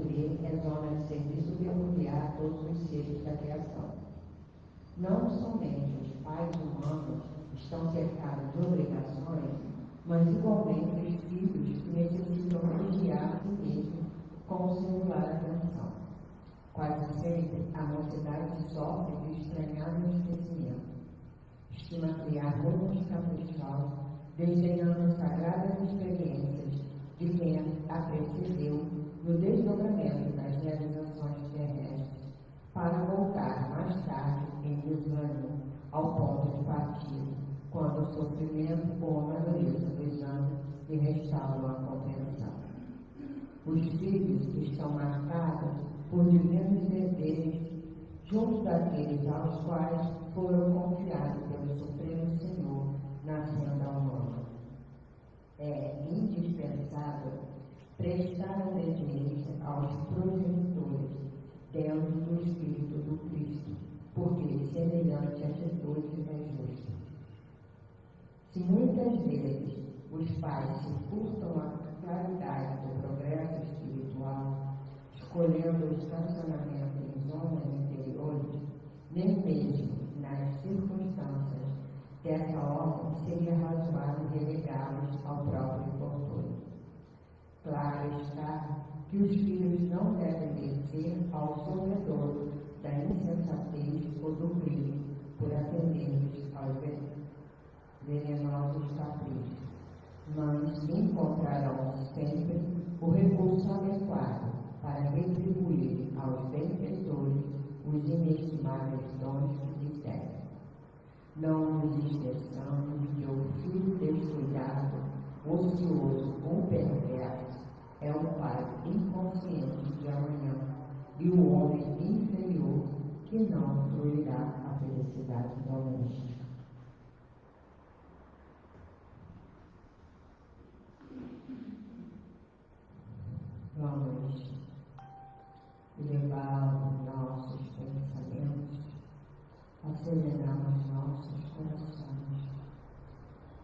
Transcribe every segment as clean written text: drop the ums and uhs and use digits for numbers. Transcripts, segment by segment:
crê, é zona de serviço peculiar a todos os seres da criação. Não somente os pais humanos estão cercados de obrigações, mas igualmente os filhos necessitam vigiar a si mesmos com singular atenção. Quase sempre a mocidade sofre de estranhado esquecimento. Estima criar rumos caprichosos, desdenhando sagradas experiências de quem a precedeu no desdobramento das realizações terrestres, para voltar mais tarde em desânimo ao ponto de partida, quando o sofrimento ou a natureza dos anos lhe restauram a compreensão. Os filhos estão marcados por divinos deveres junto daqueles aos quais foram confiados pelo Supremo Senhor na senda humana. É indispensável prestar obediência aos progenitores dentro do Espírito do Cristo, porque semelhante atitude é justa. Se muitas vezes os pais se furtam a claridade do progresso espiritual, escolhendo o estacionamento em zonas interiores, nem mesmo nas circunstâncias dessa ordem seria razoável relegá-los ao próprio infortúnio. Claro está que os filhos não devem descer ao sofredor da insensatez ou do crime por atender-lhes aos venenosos caprichos, mas encontrarão sempre o recurso adequado para retribuir aos benfeitores os inestimáveis dons que lhes devem. Não nos esqueçamos que o filho descuidado, ocioso ou perverso é o pai inconsciente de amanhã e o homem inferior que não fruirá a felicidade doméstica. Vamos levar os nossos pensamentos a serenar os nossos corações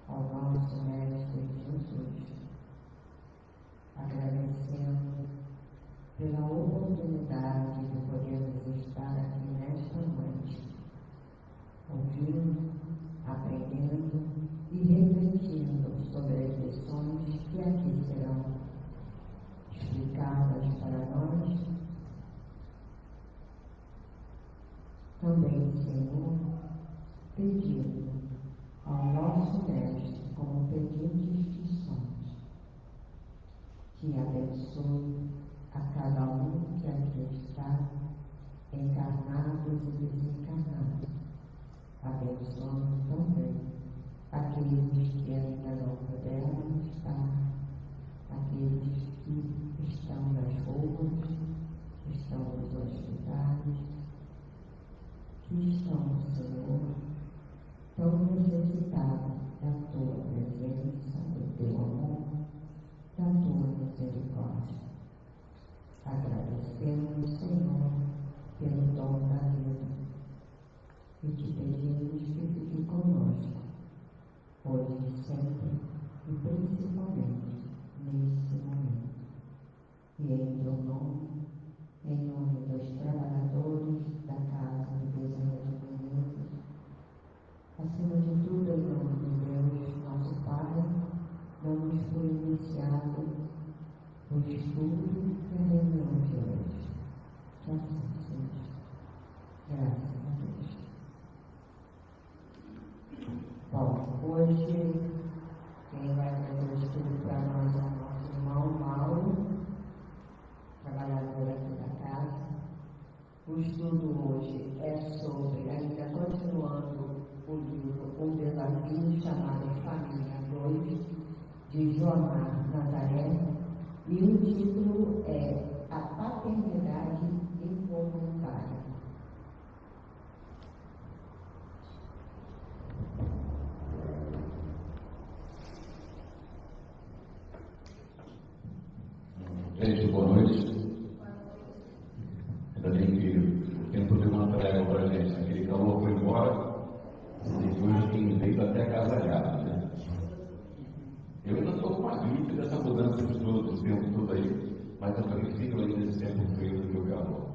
ao nosso Mestre Jesus, agradecendo pela oportunidade de podermos estar aqui nesta noite, ouvindo, aprendendo e refletindo sobre as lições que aqui serão explicadas para nós. Também, Senhor, pedindo ao nosso Mestre, como pedintes que somos, que abençoe a cada um que aqui está, encarnados e desencarnados. Abençoe também aqueles que ainda não puderam estar, aqueles que estão nas ruas, estão nos hospitais, que estão, Senhor, tão necessitados da Tua presença, do Teu amor, da Tua misericórdia. Agradecemos, Senhor, pelo dom da vida e te pedimos que fique conosco, hoje e sempre, e principalmente nesse momento. E em Teu nome, em nome dos trabalhadores da Casa de Bezerra de Menezes, acima de tudo, em nome de Deus, nosso Pai, damos por iniciado o estudo e a reunião de hoje. Que assim seja. Graças a Deus. Bom, hoje quem vai fazer o estudo para nós é o nosso irmão Mauro, trabalhador aqui da casa. O estudo hoje é sobre, ainda continuando o livro O Desafio, chamado Família 2, de Joamar Nazaré, e o título é A Paternidade Involuntária. Gente, boa noite. Ainda bem que o tempo deu uma trégua para a gente. Aquele calor foi embora, e depois tem feito até agasalhado, né? Eu ainda estou com uma gripe dessa mudança de todo esse tempo todo aí, mas eu também frio aí nesse tempo frio do meu calor.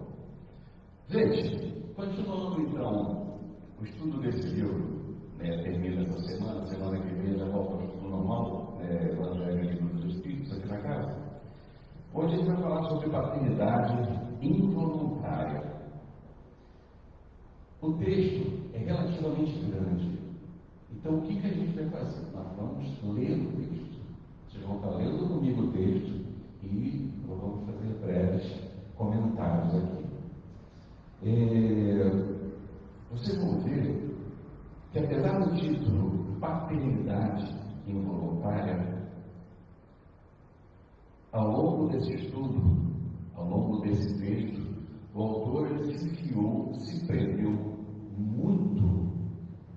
Gente, continuando então o estudo desse livro, termina essa semana que vem já volta ao estudo normal, Evangelho dos Espíritos aqui na casa. Hoje a gente vai falar sobre paternidade involuntária. O texto é relativamente grande. Então, o que a gente vai fazer? Nós vamos ler o texto. Vocês vão estar lendo comigo o texto e nós vamos fazer breves comentários aqui. Vocês vão ver que, apesar do título Paternidade Involuntária, ao longo desse estudo, ao longo desse texto, o autor se prendeu muito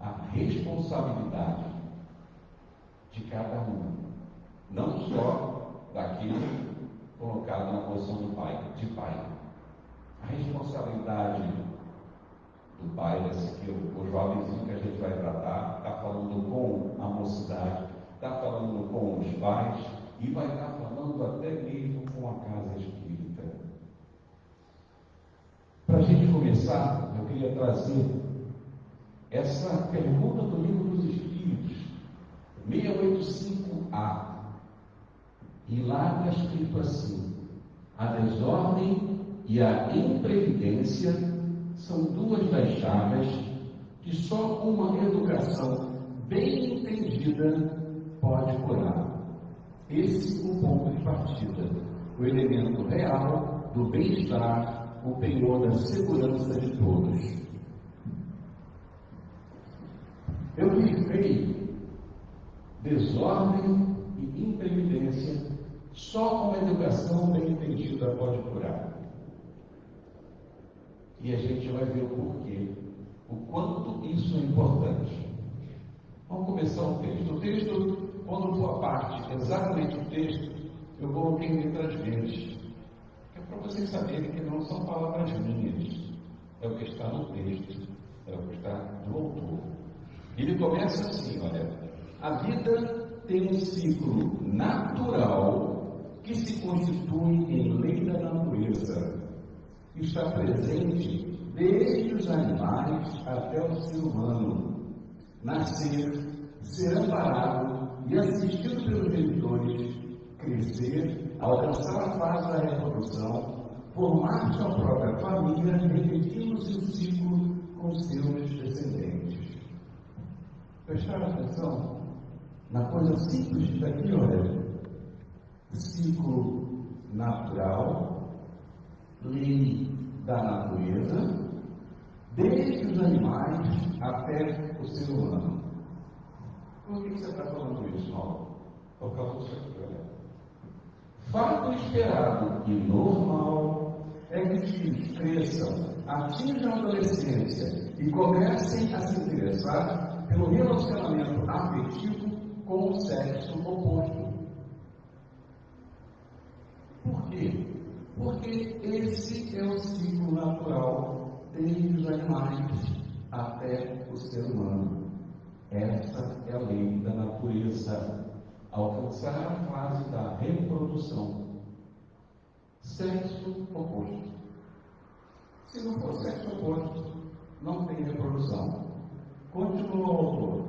à responsabilidade de cada um, não só daquele colocado na posição de pai. A responsabilidade do pai, o jovenzinho que a gente vai tratar, está falando com a mocidade, está falando com os pais e vai estar falando até mesmo com a casa espírita. Para a gente começar, eu queria trazer essa pergunta do Livro dos Espíritos, 685A. E lá está escrito assim: a desordem e a imprevidência são duas das chaves que só uma educação bem entendida pode curar. Esse é o ponto de partida, o elemento real do bem-estar, o penhor da segurança de todos. Eu livrei desordem e imprevidência, só uma educação bem entendida pode curar. E a gente vai ver o porquê, o quanto isso é importante. Vamos começar o texto. O texto, quando for a parte, exatamente o texto, eu coloquei em letras verdes, que é para vocês saberem que não são palavras minhas, é o que está no texto, é o que está do autor. Ele começa assim, olha: a vida tem um ciclo natural que se constitui em lei da natureza. Está presente desde os animais até o ser humano. Nascer, ser amparado e assistido pelos genitores, crescer, alcançar a fase da reprodução, formar sua própria família, repetindo-se o ciclo com seus descendentes. Prestaram atenção na coisa simples daqui, olha: ciclo natural, lei da natureza, desde os animais até o ser humano. Por que você está falando isso, Paulo? Por causa disso aqui, olha. Fato esperado e normal é que os filhos cresçam, atinjam a adolescência e comecem a se interessar pelo relacionamento afetivo com o sexo oposto. Por quê? Porque esse é o ciclo natural desde os animais até o ser humano. Essa é a lei da natureza. Alcançar a fase da reprodução. Sexo oposto. Se não for sexo oposto, não tem reprodução. Continua o autor.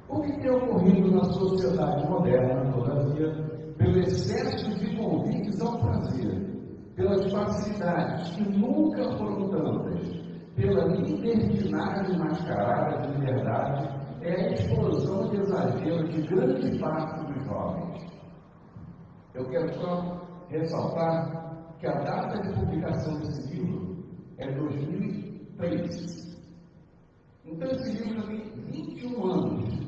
O que tem ocorrido na sociedade moderna, todavia, pelo excesso de convites ao prazer, pelas facilidades que nunca foram tantas, pela libertinagem mascarada de liberdade, é a explosão de exagero de grande parte dos jovens. Eu quero só ressaltar que a data de publicação desse livro é 2003. Então esse livro já tem 21 anos.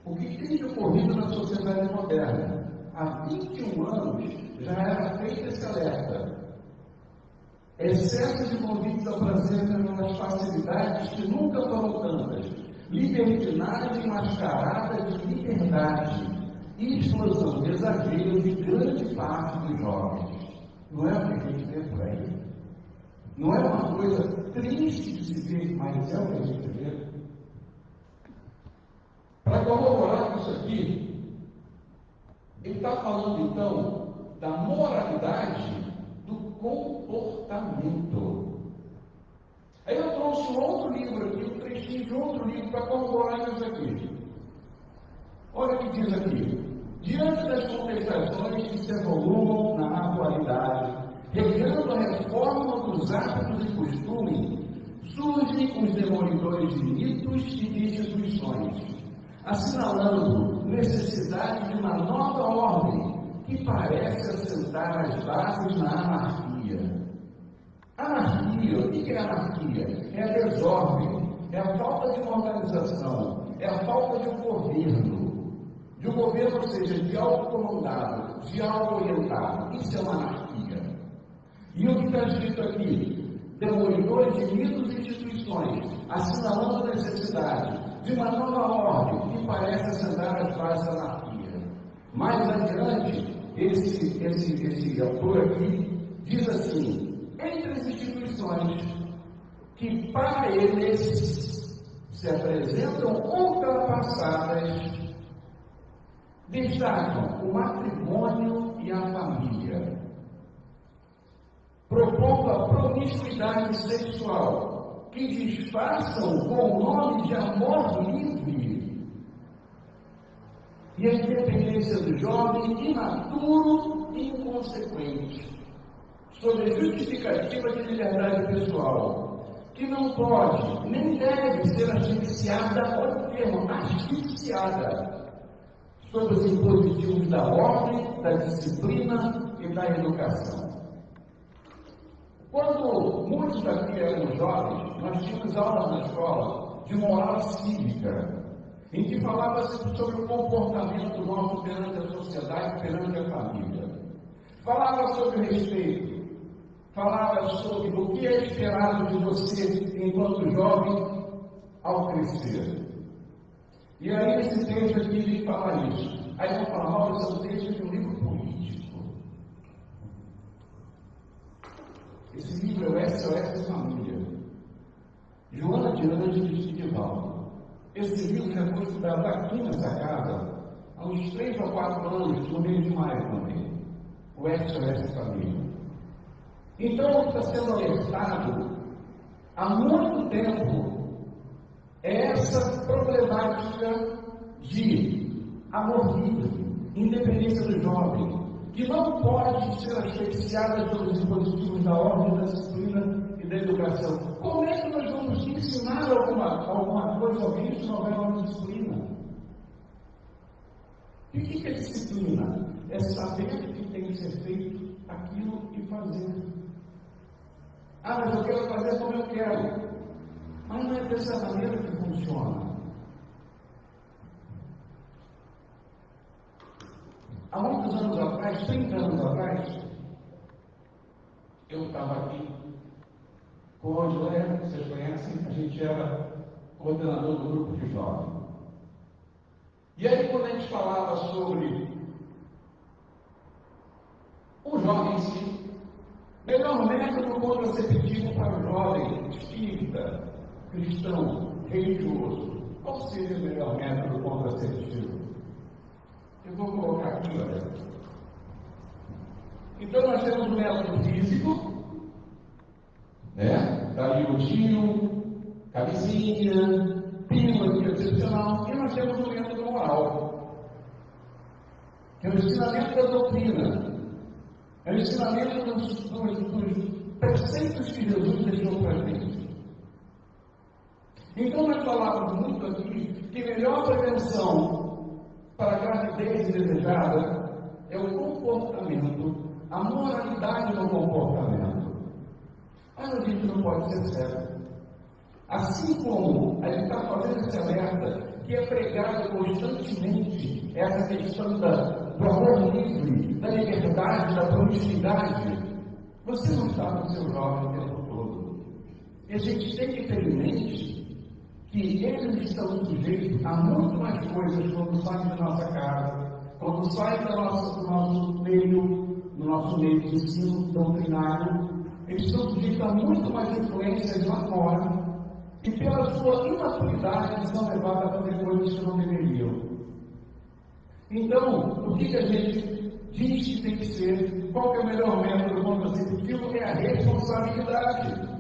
O que tem ocorrido na sociedade moderna? Há 21 anos já era feito esse alerta. Excesso de convites ao prazer pelas facilidades que nunca foram tantas. Libertinagem mascarada de liberdade. E explosão de exagero de grande parte dos jovens. Não é o que a gente vê por aí? Não é uma coisa triste de se ver, mas é o que a gente vê. Para corroborar isso aqui, ele está falando então da moralidade do comportamento. Aí eu trouxe um outro livro aqui, um trechinho de outro livro para corroborar isso aqui. Olha o que diz aqui. Diante das contestações que se evolumam na atualidade, regrando a reforma dos hábitos e costumes, surgem os demolidores de mitos e de instituições, assinalando necessidade de uma nova ordem que parece assentar as bases na anarquia. Anarquia, o que é anarquia? É a desordem, é a falta de organização, é a falta de um governo, ou seja, de algo comandado, de algo orientado. Isso é uma anarquia. E o que está escrito aqui? Demolidores de mitos e instituições, assinalando a necessidade de uma nova ordem que parece assentar as bases da anarquia. Mais adiante, esse autor aqui diz assim: entre as instituições que para eles se apresentam ultrapassadas, destacam o matrimônio e a família, propondo a promiscuidade sexual, que disfarçam com o nome de amor livre, e a independência do jovem imaturo e inconsequente, sob a justificativa de liberdade pessoal, que não pode nem deve ser asfixiada, olha o termo, asfixiada, sob os impositivos da ordem, da disciplina e da educação. Quando muitos daqui eram jovens, nós tínhamos aulas na escola de moral cívica, em que falava-se sobre o comportamento nosso perante a sociedade, perante a família. Falava sobre o respeito, falava sobre o que é esperado de você enquanto jovem ao crescer. E aí esse texto aqui ele fala isso. Aí eu falo, esse é um texto de um livro político. Esse livro é o SOS Família. Joana de Anjos de Valdo. Esse livro já foi estudado aqui nessa casa há uns 3 ou 4 anos, no mês de maio também. O SOS Família. Então, o que está sendo alertado há muito tempo é essa problemática de amor livre, independência do jovem, que não pode ser asfixiada pelos dispositivos da ordem, da disciplina e da educação. Como é que nós vamos ensinar alguma coisa a alguém se não houver uma disciplina? E o que é disciplina? É saber que tem que ser feito aquilo e fazer. Ah, mas eu quero fazer como eu quero. Mas não é dessa maneira que funciona. Há muitos anos atrás, 30 anos atrás, eu estava aqui com o Angela, vocês conhecem, a gente era coordenador do grupo de jovens. E aí, quando a gente falava sobre o jovem em si, melhor método contraceptivo para o jovem espírita, cristão, religioso, qual seria o melhor método contraceptivo? Eu vou colocar aqui, olha. Então nós temos o método físico, né? Galinho, camisinha, pílula anticoncepcional, e nós temos o método moral, que é o ensinamento da doutrina, é o ensinamento dos preceitos que Jesus deixou para a gente. Então nós falávamos muito aqui que a melhor prevenção para a gravidez indesejada é o comportamento, a moralidade do comportamento. Mas a gente não pode ser cego. Assim como a gente está fazendo esse alerta, que é pregado constantemente essa questão do amor livre, da liberdade, da promiscuidade, você não está no seu jovem o tempo todo. E a gente tem que ter em mente que eles estão sujeitos a muito mais coisas quando saem da nossa casa, quando saem do nosso meio de ensino doutrinário, eles estão sujeitos a muito mais influências lá fora, e pela sua imaturidade são levados a fazer coisas que não deveriam. Então, o que a gente diz que tem que ser. Qual que é o melhor método contraceptivo? É a responsabilidade.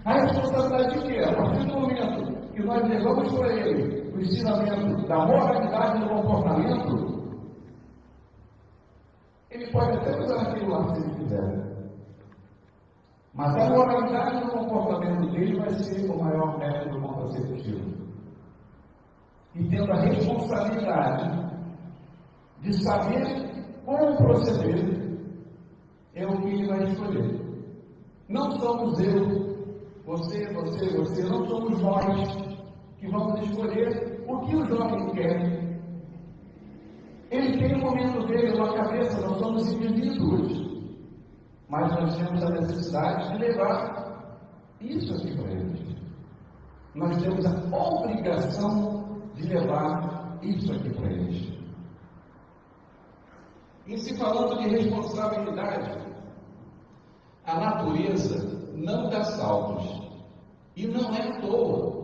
A responsabilidade de quê? A partir do momento que nós levamos para ele o ensinamento da moralidade do comportamento, ele pode até usar aquilo lá se ele quiser. Mas a moralidade do comportamento dele vai ser o maior método contraceptivo. E tendo a responsabilidade de saber como proceder, é o que ele vai escolher. Não somos eu, você, não somos nós que vamos escolher o que o jovem quer. Ele tem o momento dele, uma cabeça, nós somos indivíduos. Mas nós temos a necessidade de levar isso aqui para eles. Nós temos a obrigação de levar isso aqui para eles. E se falando de responsabilidade, a natureza não dá saltos. E não é à toa.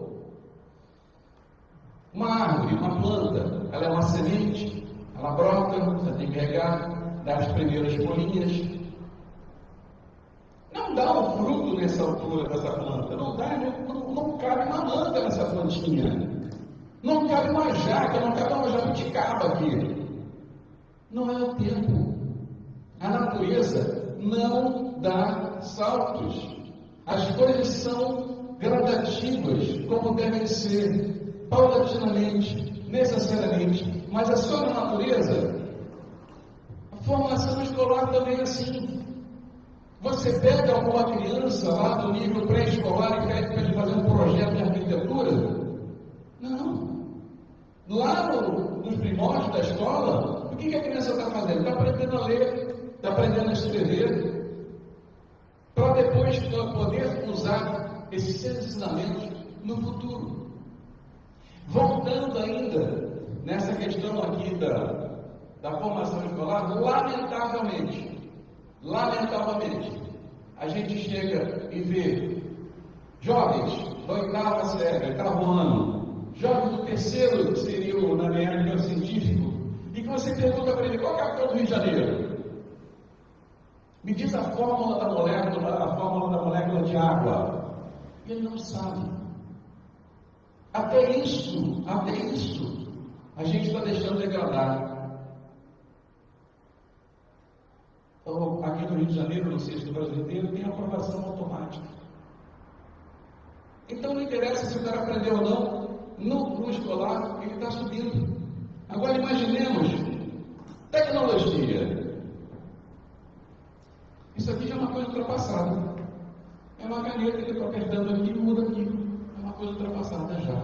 Uma árvore, uma planta, ela é uma semente, ela brota, você tem que regar, dá as primeiras folhinhas. Não dá um fruto nessa altura dessa planta, não cabe uma manta nessa plantinha, não cabe uma jaca, não cabe uma jabuticaba aqui. Não é o tempo. A natureza não dá saltos. As coisas são gradativas, como devem ser, paulatinamente, necessariamente. Mas a sua natureza, a formação escolar também é assim. Você pega alguma criança lá do nível pré-escolar e pede para ele fazer um projeto de arquitetura? Não. Lá nos primórdios da escola, o que a criança está fazendo? Está aprendendo a ler, está aprendendo a escrever, para depois poder usar esses ensinamentos no futuro. Voltando ainda nessa questão aqui da formação escolar, lamentavelmente, a gente chega e vê jovens da oitava série, oitavo ano, jovens do terceiro, que seria na minha área científico, e que você pergunta para ele, qual é a capital do Rio de Janeiro? Me diz a fórmula da molécula de água. E ele não sabe. Até isso, a gente está deixando degradar. Aqui no Rio de Janeiro, no Centro do Brasil inteiro, tem aprovação automática. Então não interessa se o cara aprendeu ou não, no escolar ele está subindo. Agora imaginemos tecnologia. Isso aqui já é uma coisa ultrapassada. É uma caneta que eu estou apertando aqui e muda aqui. É uma coisa ultrapassada já.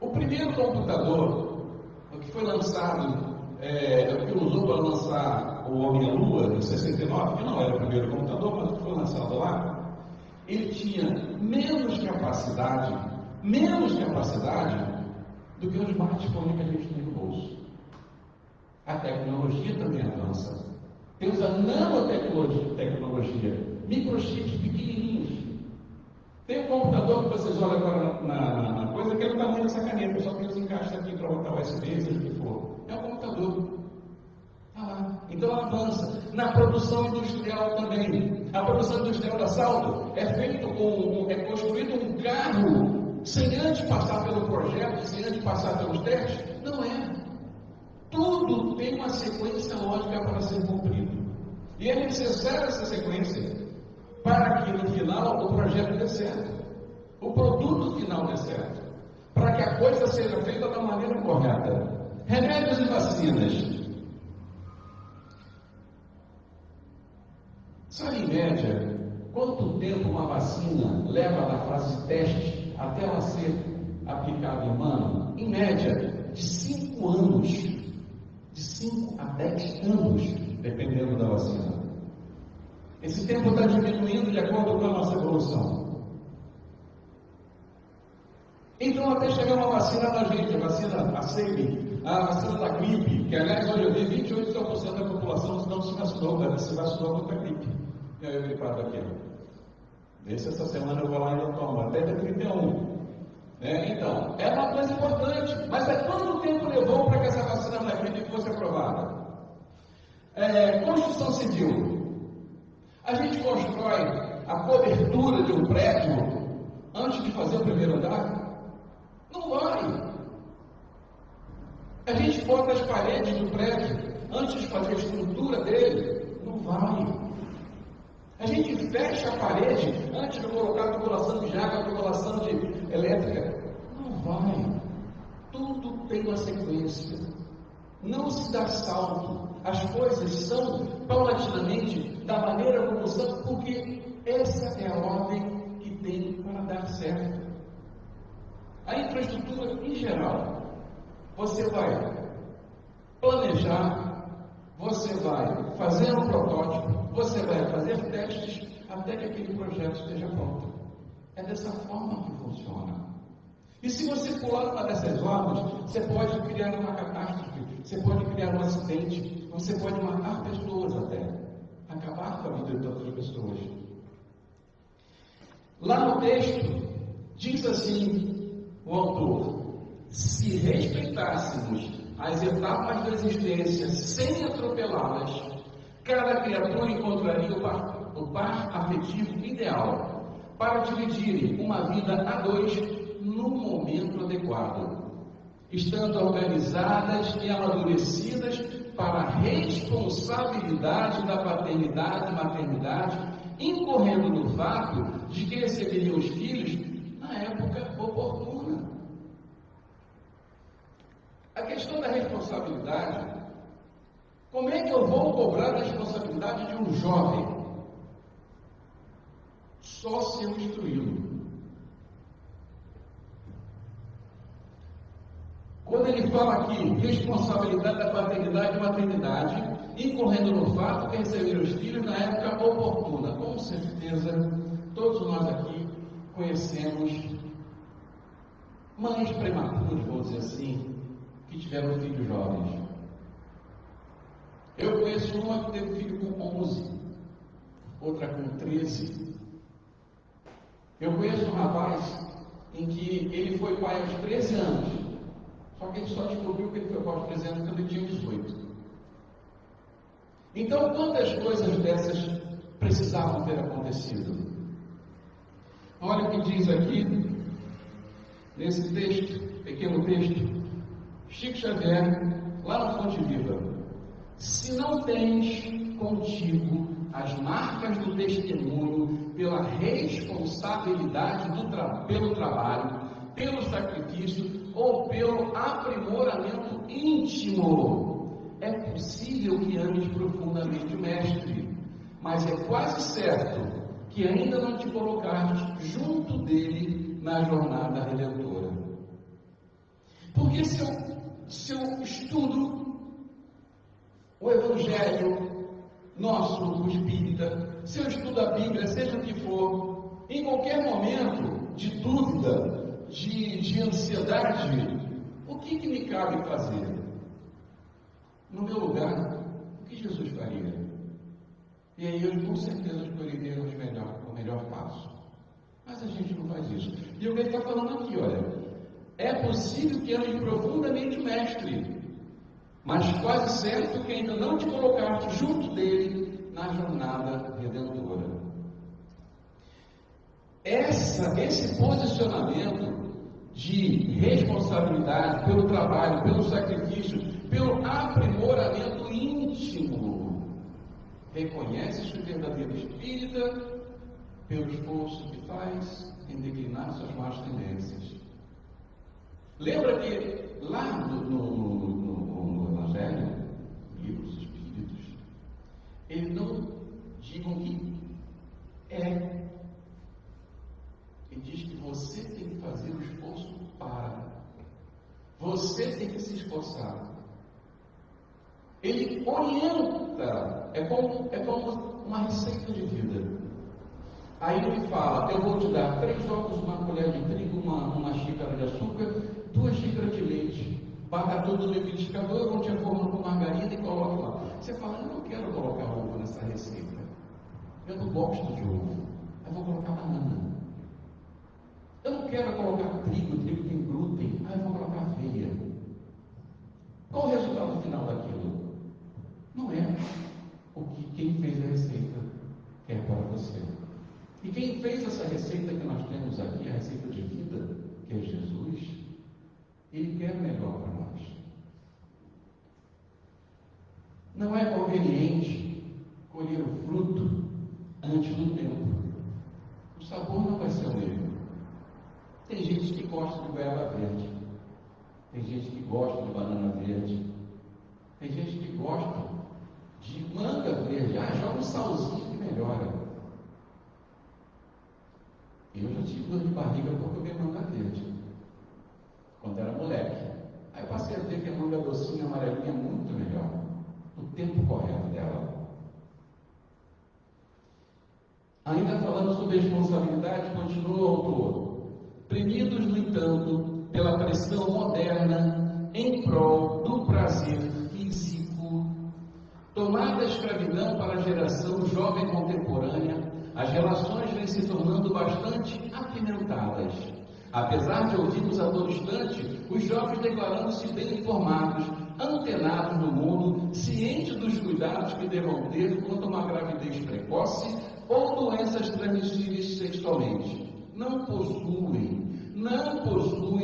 O primeiro computador, o que foi lançado, o que usou para lançar o Homem à Lua, em 69, que não era o primeiro computador, mas o que foi lançado lá, ele tinha menos capacidade do que o smartphone que a gente tem no bolso. A tecnologia também avança. Temos a nanotecnologia, microchips pequenininhos. Tem um computador que vocês olham agora na coisa, que é o tamanho dessa caneta, só que eles encaixam aqui para botar USB, seja o que for. É um computador. Está lá. Então avança. Na produção industrial também. A produção industrial da Salto é construído um carro sem antes passar pelo projeto, sem antes passar pelos testes. Não é. Tudo tem uma sequência lógica para ser cumprido. E é necessária essa sequência para que no final o projeto dê certo. O produto final dê certo. Para que a coisa seja feita da maneira correta. Remédios e vacinas. Sabe, em média, quanto tempo uma vacina leva da fase de teste até ela ser aplicada em humano? Em média, de 5 anos. De 5 a 10 anos, dependendo da vacina. Esse tempo está diminuindo de acordo com a nossa evolução. Então, até chegar uma vacina na gente, a vacina, a SEMI, a vacina da gripe, que aliás hoje eu vi 28% da população não se vacinou contra a gripe. Eu gripado aqui. Essa semana eu vou lá e eu tomo, até dia 31. Então, é uma coisa importante. Mas quanto tempo levou para que essa vacina da gripe fosse aprovada? Construção civil. A gente constrói a cobertura de um prédio antes de fazer o primeiro andar? Não vai. A gente bota as paredes do prédio antes de fazer a estrutura dele? Não vai. A gente fecha a parede antes de colocar a tubulação de água, a tubulação de elétrica? Não vai. Tudo tem uma sequência. Não se dá salto. As coisas são paulatinamente da maneira como são, porque essa é a ordem que tem para dar certo. A infraestrutura em geral, você vai planejar, você vai fazer um protótipo, você vai fazer testes até que aquele projeto esteja pronto. É dessa forma que funciona. E se você pular uma dessas ordens, você pode criar uma catástrofe, você pode criar um acidente, você pode matar pessoas até, acabar com a vida de outras pessoas. Lá no texto, diz assim o autor: se respeitássemos as etapas da existência sem atropelá-las, cada criatura encontraria o par afetivo ideal para dividirem uma vida a dois no momento adequado, estando organizadas e amadurecidas para a responsabilidade da paternidade e maternidade, incorrendo no fato de que receberiam os filhos na época oportuna. A questão da responsabilidade, como é que eu vou cobrar a responsabilidade de um jovem? Só se eu instruí-lo. Quando ele fala aqui, responsabilidade da paternidade e maternidade, incorrendo no fato de receber os filhos na época oportuna. Com certeza, todos nós aqui conhecemos mães prematuras, vamos dizer assim, que tiveram filhos jovens. Eu conheço uma que teve filho com 11, outra com 13. Eu conheço um rapaz em que ele foi pai aos 13 anos. Só que ele só descobriu que ele foi pai aos 13 anos quando ele tinha 18. Então, quantas coisas dessas precisavam ter acontecido? Olha o que diz aqui, nesse texto, pequeno texto, Chico Xavier, lá no Fonte Viva: se não tens contigo as marcas do testemunho pela responsabilidade pelo trabalho, pelo sacrifício ou pelo aprimoramento íntimo, é possível que ames profundamente o Mestre, mas é quase certo que ainda não te colocaste junto dele na jornada redentora. Porque se eu estudo o Evangelho nosso, o Espírita, se eu estudo a Bíblia, seja o que for, em qualquer momento de dúvida, de ansiedade, o que me cabe fazer? No meu lugar, o que Jesus faria? E aí eu com certeza escolheria o melhor passo. Mas a gente não faz isso. E o que ele está falando aqui, olha, é possível que ame profundamente o Mestre, mas quase certo que ainda não te colocaste junto dele na jornada redentora. Esse posicionamento de responsabilidade pelo trabalho, pelo sacrifício, pelo aprimoramento íntimo, reconhece o verdadeiro espírita pelo esforço que faz em declinar suas más tendências. Lembra que lá no Evangelho, no livro dos Espíritos, eles não digam que é. Ele diz que você tem que fazer o esforço para. Você tem que se esforçar. Ele orienta, é como uma receita de vida. Aí ele fala: eu vou te dar 3 ovos, uma colher de trigo, uma xícara de açúcar, 2 xícaras de leite. Bata tudo no liquidificador, eu vou te formar com margarina e coloque lá. Você fala: eu não quero colocar ovo nessa receita. Eu não gosto de ovo. Eu vou colocar banana. Eu não quero colocar trigo tem glúten. Eu vou colocar aveia. Qual o resultado final daquilo? Não é. fez a receita que é para você. E quem fez essa receita que nós temos aqui, a receita de vida, que é Jesus, Ele quer melhor para nós. Não é conveniente colher o fruto antes do tempo. O sabor não vai ser o mesmo. Tem gente que gosta de goiaba verde. Tem gente que gosta de banana verde. Tem gente que gosta de manga verde. Joga um salzinho que melhora. Eu já tive dor de barriga por comer manga verde, quando era moleque. Aí passei a ver que a manga docinha, amarelinha é muito melhor. O tempo correto dela. Ainda falando sobre responsabilidade, continua o autor. Premidos, no entanto, pela pressão moderna em prol do prazer físico, tomada a escravidão para a geração jovem contemporânea, as relações vêm se tornando bastante apimentadas. Apesar de ouvirmos a todo instante os jovens declarando-se bem informados, antenados no mundo, cientes dos cuidados que devam ter quanto a uma gravidez precoce ou doenças transmissíveis sexualmente, não possuem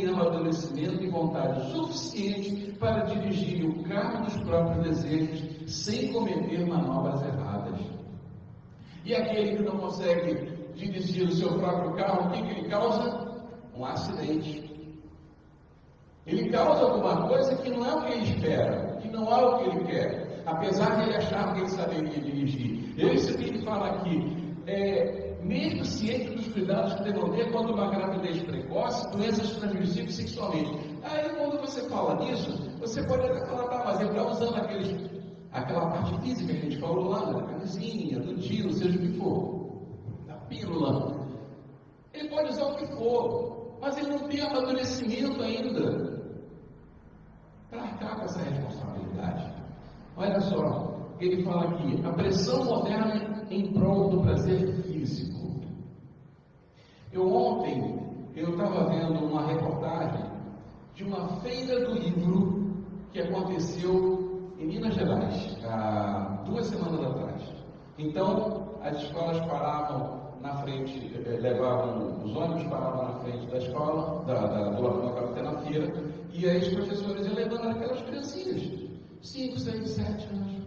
amadurecimento e vontade suficiente para dirigir o carro dos próprios desejos sem cometer manobras erradas. E aquele que não consegue dirigir o seu próprio carro, o que ele causa? Um acidente. Ele causa alguma coisa que não é o que ele espera, que não é o que ele quer, apesar de ele achar que ele saberia dirigir. Esse que ele fala aqui, mesmo ciente dos cuidados que devam ter quanto uma gravidez precoce, doenças transmissíveis sexualmente. Aí quando você fala nisso, você pode até falar, mas ele está usando aquela parte física que a gente falou lá, da camisinha, do tiro, seja o que for, da pílula. Ele pode usar o que for, mas ele não tem amadurecimento ainda para arcar com essa responsabilidade. Olha só, ele fala aqui, a pressão moderna em prol do prazer físico. Ontem eu estava vendo uma reportagem de uma feira do livro que aconteceu em Minas Gerais, há 2 semanas atrás. Então, as escolas paravam na frente, os ônibus paravam na frente da escola, do local que na feira, e aí os professores iam levando aquelas criancinhas, 5, 6, 7 anos.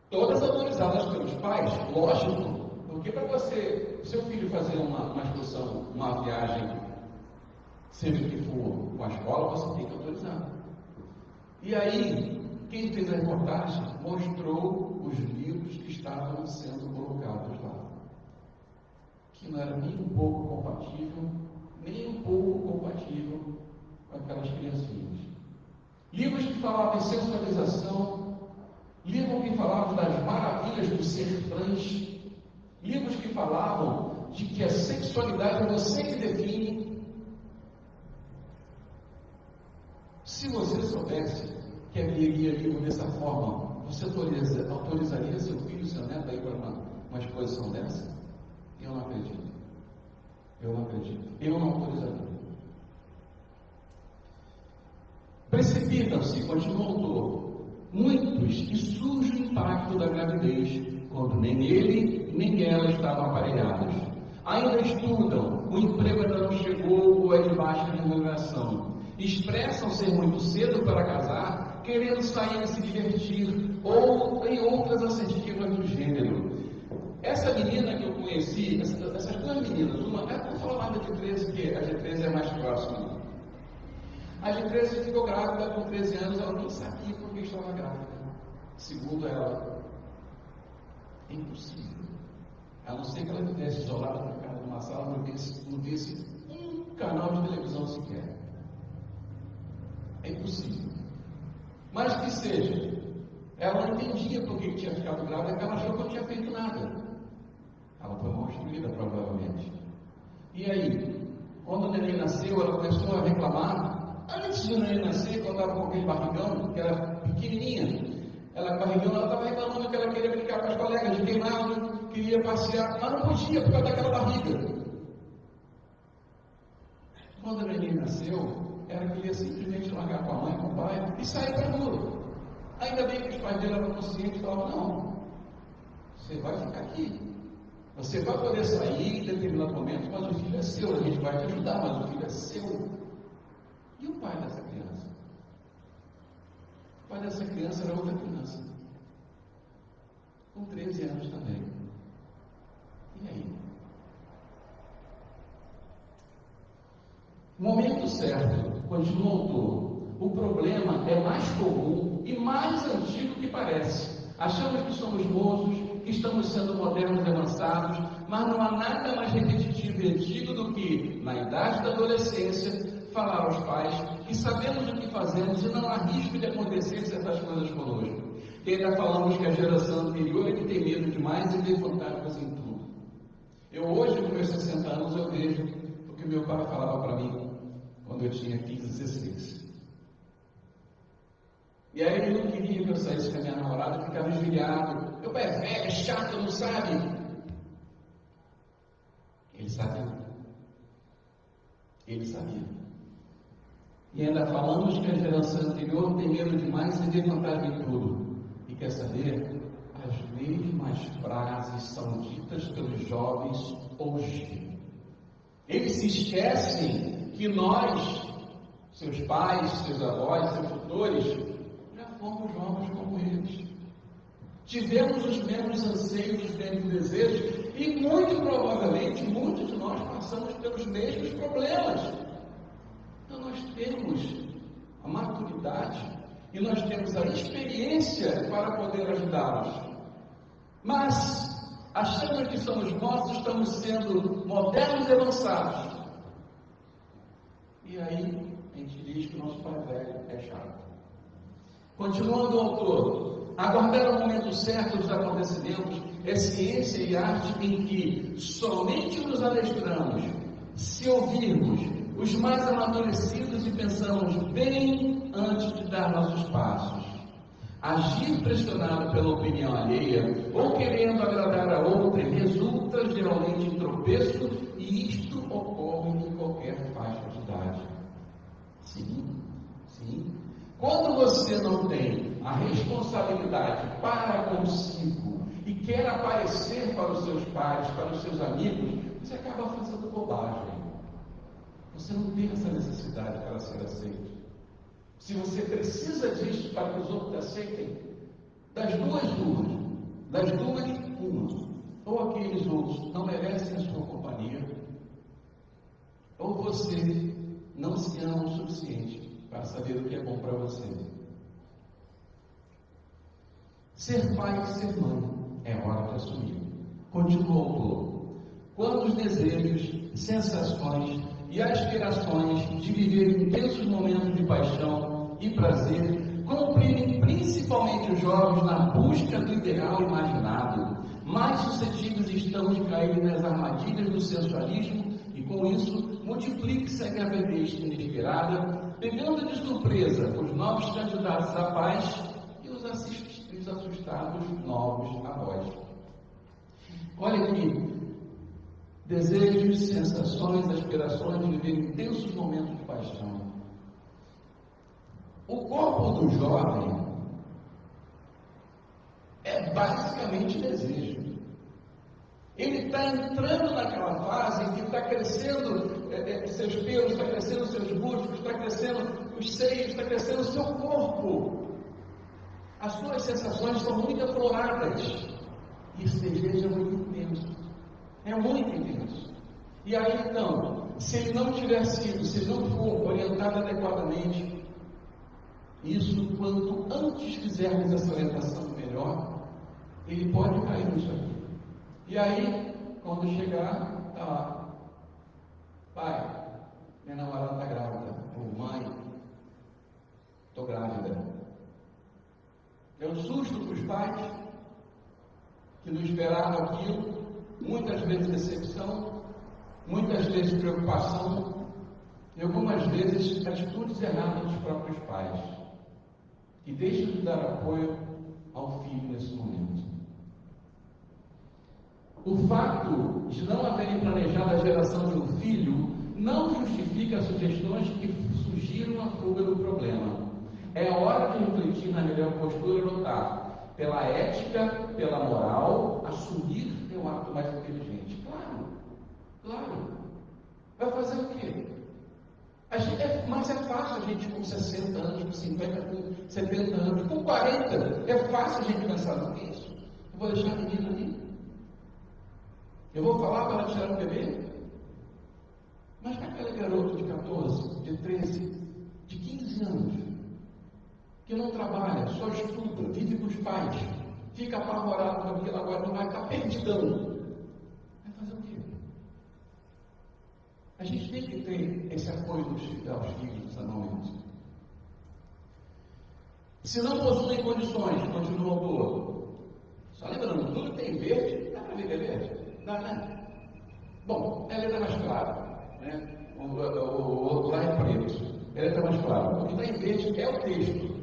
Todas autorizadas pelos pais, lógico, porque para você, seu filho fazer uma excursão, uma viagem, seja o que for, com a escola, você tem que autorizar. E aí, quem fez a reportagem mostrou os livros que estavam sendo colocados lá, que não era nem um pouco compatível com aquelas criancinhas. Livros que falavam em sensualização, livros que falavam das maravilhas do ser trans, livros que falavam de que a sexualidade é você que define. Se você soubesse que haveria livro dessa forma, você autorizaria seu filho, seu neto a ir para uma exposição dessa? Eu não acredito. Eu não autorizaria. Precipitam-se, continua o autor, muitos que surge o impacto da gravidez, quando nem ele nem ela estavam aparelhados. Ainda estudam, o emprego ainda não chegou ou é de baixa remuneração. Expressam ser muito cedo para casar, querendo sair e se divertir, ou em outras assertivas do gênero. Essa menina que eu conheci, essas 2 meninas, uma, eu vou falar mais da G13, porque a G13 é mais próxima. A G13 ficou grávida com 13 anos, ela nem sabia por que estava grávida. Segundo ela, é impossível. A não ser que ela estivesse isolada na casa de uma sala, não visse um canal de televisão sequer. É impossível. Mas que seja, ela não entendia por que tinha ficado grávida, porque ela achou que não tinha feito nada. Ela foi mal instruída, provavelmente. E aí, quando o neném nasceu, ela começou a reclamar. Antes do neném nascer, quando estava com aquele barrigão, que era pequenininha, ela estava reclamando que ela queria brincar com as colegas de queimado, queria passear, mas não podia por causa daquela barriga. Quando o neném nasceu, ela queria simplesmente largar com a mãe, com o pai e sair para a rua. Ainda bem que os pais dela eram conscientes e falavam, não, Você vai ficar aqui. Você vai poder sair em determinado momento, mas o filho é seu. A gente vai te ajudar, mas o filho é seu. E o pai dessa criança? O pai dessa criança era outra criança, com 13 anos também. E aí? Momento certo, continua o autor. O problema é mais comum e mais antigo que parece. Achamos que somos moços, que estamos sendo modernos e avançados, mas não há nada mais repetitivo e antigo do que, na idade da adolescência, falar aos pais que sabemos o que fazemos e não há risco de acontecer certas coisas conosco. E ainda falamos que a geração anterior é que tem medo demais e vê fantasmas em tudo. Eu hoje, com meus 60 anos, eu vejo o que meu pai falava para mim quando eu tinha 15, 16. E aí ele não queria que eu saísse com a minha namorada, ficava esvilhado. Meu pai é velho, é chato, não sabe. Ele sabia. Ele sabia. E ainda falamos que a geração anterior tem medo demais e vê fantasma em tudo. E quer saber? As mesmas frases são ditas pelos jovens hoje. Eles se esquecem que nós, seus pais, seus avós, seus tutores, já fomos jovens como eles. Tivemos os mesmos anseios, os mesmos desejos e muito provavelmente muitos de nós passamos pelos mesmos problemas. Então nós temos a maturidade e nós temos a experiência para poder ajudá-los. Mas, achando que somos moços, estamos sendo modernos e avançados. E aí, a gente diz que o nosso pai velho é chato. Continuando o autor, aguardar o momento certo dos acontecimentos é ciência e arte em que somente nos adestramos se ouvirmos os mais amadurecidos e pensamos bem antes de dar nossos passos. Agir pressionado pela opinião alheia ou querendo agradar a outrem resulta geralmente em tropeço, e isto ocorre em qualquer faixa de idade. Sim. Quando você não tem a responsabilidade para consigo e quer aparecer para os seus pais, para os seus amigos, você acaba fazendo bobagem. Você não tem essa necessidade para ser aceito. Se você precisa disso para que os outros aceitem, das duas, uma. Ou aqueles outros não merecem a sua companhia, ou você não se ama o suficiente para saber o que é bom para você. Ser pai e ser mãe é hora de assumir. Continua o autor. Quando os desejos, sensações e aspirações de viver intensos momentos de paixão e prazer comprimem principalmente os jovens na busca do ideal imaginado, mais suscetíveis estão de cair nas armadilhas do sensualismo e, com isso, multiplique-se a gravidez inesperada, pegando de surpresa os novos candidatos à paz e os assustados novos avós. Olha aqui. Desejos, sensações, aspirações de viver intensos momentos de paixão. O corpo do jovem é basicamente desejo. Ele está entrando naquela fase em que está crescendo seus pelos, está crescendo seus músculos, está crescendo os seios, está crescendo o seu corpo. As suas sensações são muito afloradas. E esse desejo é muito intenso. É muito intenso. E aí então, se ele não tiver sido, se ele não for orientado adequadamente, isso, quanto antes fizermos essa orientação melhor, ele pode cair nisso aqui. E aí, quando chegar, está lá. Pai, minha namorada está grávida. Ou mãe, estou grávida. É um susto para os pais que não esperavam aquilo. Muitas vezes decepção, muitas vezes preocupação e algumas vezes atitudes erradas dos próprios pais, que deixam de dar apoio ao filho nesse momento. O fato de não haverem planejado a geração de um filho não justifica as sugestões que sugiram a fuga do problema. É hora de refletir na melhor postura e lutar pela ética, pela moral, a Vai fazer o quê? Mas é fácil a gente com 60 anos, com 50, com 70 anos, com 40, é fácil a gente pensar, não é isso? Eu vou deixar a menina ali? Eu vou falar para ela tirar o bebê? Mas para aquele garoto de 14, de 13, de 15 anos, que não trabalha, só estuda, vive com os pais, fica apavorado com aquilo, agora não vai estar perdidão. Vai fazer o quê? A gente tem que ter esse apoio aos filhos dos anões. Se não possuem condições, continua o autor. Só lembrando, tudo que tem verde, dá para ver que é verde? Dá, né? Bom, a letra é mais clara, né? O lá é preto, a letra é mais clara. O que está em verde é o texto.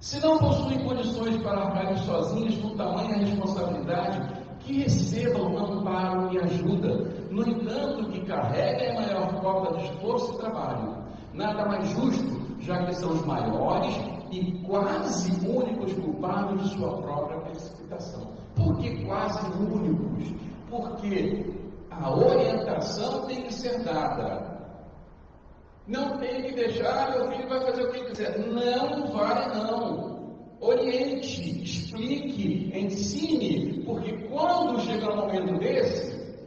Se não possuem condições para arcarem sozinhos com tamanha responsabilidade, que recebam amparo e ajuda. No entanto, que carreguem a maior cota de esforço e trabalho. Nada mais justo, já que são os maiores e quase únicos culpados de sua própria precipitação. Por que quase únicos? Porque a orientação tem que ser dada. Não tem que deixar, meu filho vai fazer o que quiser. Não vai, não. Oriente, explique, ensine, porque quando chegar um momento desse,